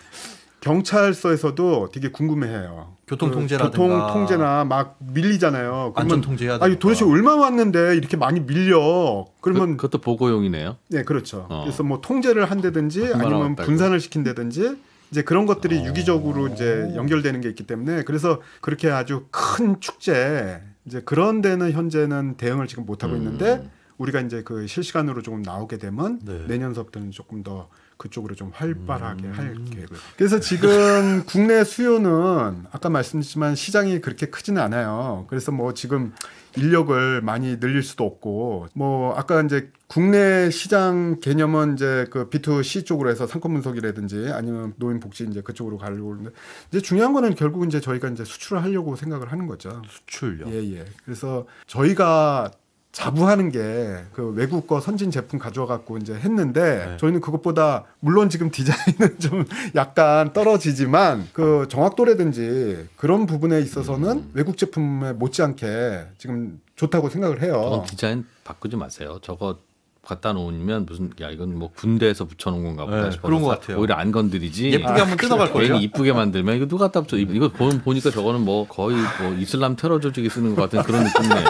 경찰서에서도 되게 궁금해해요. 교통통제나 막 밀리잖아요. 안전통제해야 돼. 도대체 얼마 왔는데 이렇게 많이 밀려? 그러면 그것도 보고용이네요. 네, 그렇죠. 그래서 뭐 통제를 한다든지 아니면 분산을 시킨다든지 이제 그런 것들이 유기적으로 이제 연결되는 게 있기 때문에 그래서 그렇게 아주 큰 축제 이제 그런 데는 현재는 대응을 지금 못 하고 있는데 우리가 이제 그 실시간으로 조금 나오게 되면 내년서부터는 조금 더 그쪽으로 좀 활발하게 할 계획을. 그래서 지금 국내 수요는 아까 말씀드렸지만 시장이 그렇게 크지는 않아요. 그래서 뭐 지금 인력을 많이 늘릴 수도 없고 뭐 아까 이제 국내 시장 개념은 이제 그 B2C 쪽으로 해서 상권 분석이라든지 아니면 노인 복지 이제 그쪽으로 가려고 하는데 이제 중요한 거는 결국 이제 저희가 이제 수출을 하려고 생각을 하는 거죠. 수출요. 예. 그래서 저희가 자부하는 게 그 외국 거 선진 제품 가져와 갖고 이제 했는데 저희는 그것보다 물론 지금 디자인은 좀 약간 떨어지지만 그 정확도라든지 그런 부분에 있어서는 외국 제품에 못지않게 지금 좋다고 생각을 해요. 저건 디자인 바꾸지 마세요. 저거 갖다 놓으면 무슨 이건 뭐 군대에서 붙여놓은 건가 보다 싶어서 그런 것 같아요. 오히려 안 건드리지. 예쁘게 한번 뜯어갈 거예요. 이쁘게 만들면 이거 누가 갖다 붙여? 이거 보니까 저거는 뭐 거의 뭐 이슬람 테러 조직이 쓰는 것 같은 그런 느낌이에요.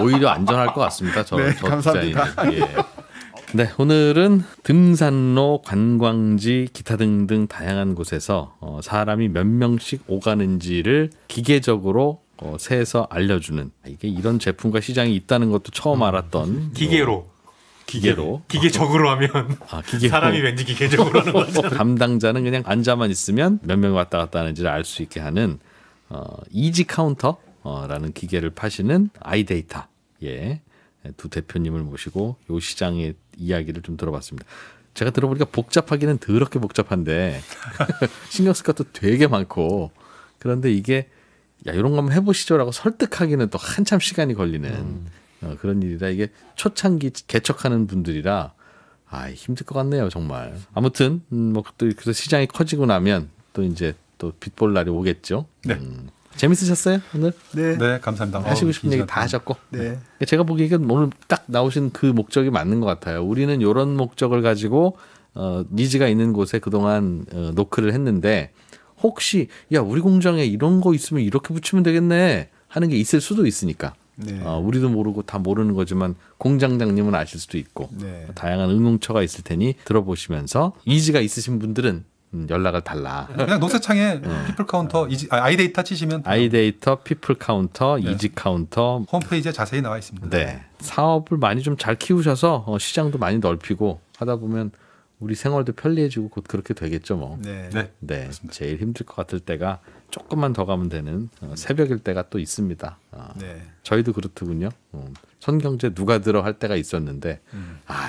오히려 안전할 것 같습니다. 저 감사합니다. 디자인은. 네, 오늘은 등산로, 관광지, 기타 등등 다양한 곳에서 사람이 몇 명씩 오가는지를 기계적으로 세서 알려주는 이게 이런 제품과 시장이 있다는 것도 처음 알았던 기계로. 기계적으로 하면 사람이 왠지 기계적으로 하는 거죠. 담당자는 그냥 앉아만 있으면 몇 명이 왔다 갔다 하는지를 알 수 있게 하는 이지 카운터라는 기계를 파시는 아이데이터 두 대표님을 모시고 이 시장의 이야기를 좀 들어봤습니다. 제가 들어보니까 복잡하기는 더럽게 복잡한데 신경 쓸 것도 되게 많고 그런데 이게 이런 거 한번 해보시죠라고 설득하기는 또 한참 시간이 걸리는 그런 일이라 이게 초창기 개척하는 분들이라 힘들 것 같네요 정말. 아무튼 뭐 또 그래서 시장이 커지고 나면 또 이제 또 빛볼 날이 오겠죠. 네. 재밌으셨어요 오늘? 네, 감사합니다. 하시고 싶은 얘기 다 하셨고. 네. 제가 보기에 오늘 딱 나오신 그 목적이 맞는 것 같아요. 우리는 이런 목적을 가지고 니즈가 있는 곳에 그동안 노크를 했는데 혹시 우리 공장에 이런 거 있으면 이렇게 붙이면 되겠네 하는 게 있을 수도 있으니까. 우리도 모르고 다 모르는 거지만 공장장님은 아실 수도 있고 다양한 응용처가 있을 테니 들어보시면서 니즈가 있으신 분들은 연락을 달라. 그냥 노세창에 피플 카운터 아이데이터 치시면 아이데이터, 피플 카운터, 이지 카운터 홈페이지에 자세히 나와 있습니다. 네. 사업을 많이 좀 잘 키우셔서 시장도 많이 넓히고 하다 보면 우리 생활도 편리해지고 곧 그렇게 되겠죠 뭐. 네. 제일 힘들 것 같을 때가 조금만 더 가면 되는 새벽일 때가 또 있습니다. 저희도 그렇더군요. 선경제 누가 들어 할 때가 있었는데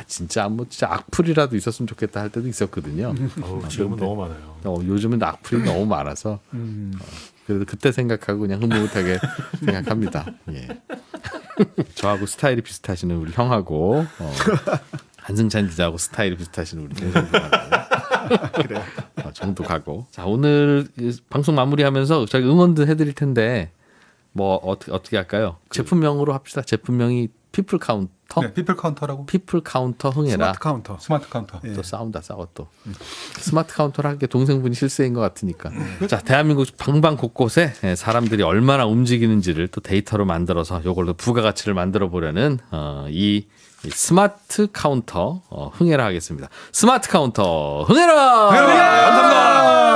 진짜 악플이라도 있었으면 좋겠다 할 때도 있었거든요. 지금은 너무 많아요. 요즘은 악플이 너무 많아서 그래도 그때 생각하고 그냥 흐뭇하게 생각합니다. 저하고 스타일이 비슷하시는 우리 형하고 한승찬 기자하고 스타일이 비슷하신 우리 그래요. 정도 가고. 자, 오늘 방송 마무리하면서 저희 응원도 해드릴 텐데 뭐 어떻게 할까요? 제품명으로 합시다. 제품명이 피플 카운터. 네, 피플 카운터라고. 피플 카운터 흥해라. 스마트 카운터. 또 싸운다 싸워 또. 스마트 카운터를 하는 게 동생분이 실세인 것 같으니까. 자, 대한민국 방방 곳곳에 사람들이 얼마나 움직이는지를 또 데이터로 만들어서 이걸로 부가가치를 만들어 보려는 이 스마트 카운터 흥해라 하겠습니다. 스마트 카운터 흥해라! 감사합니다.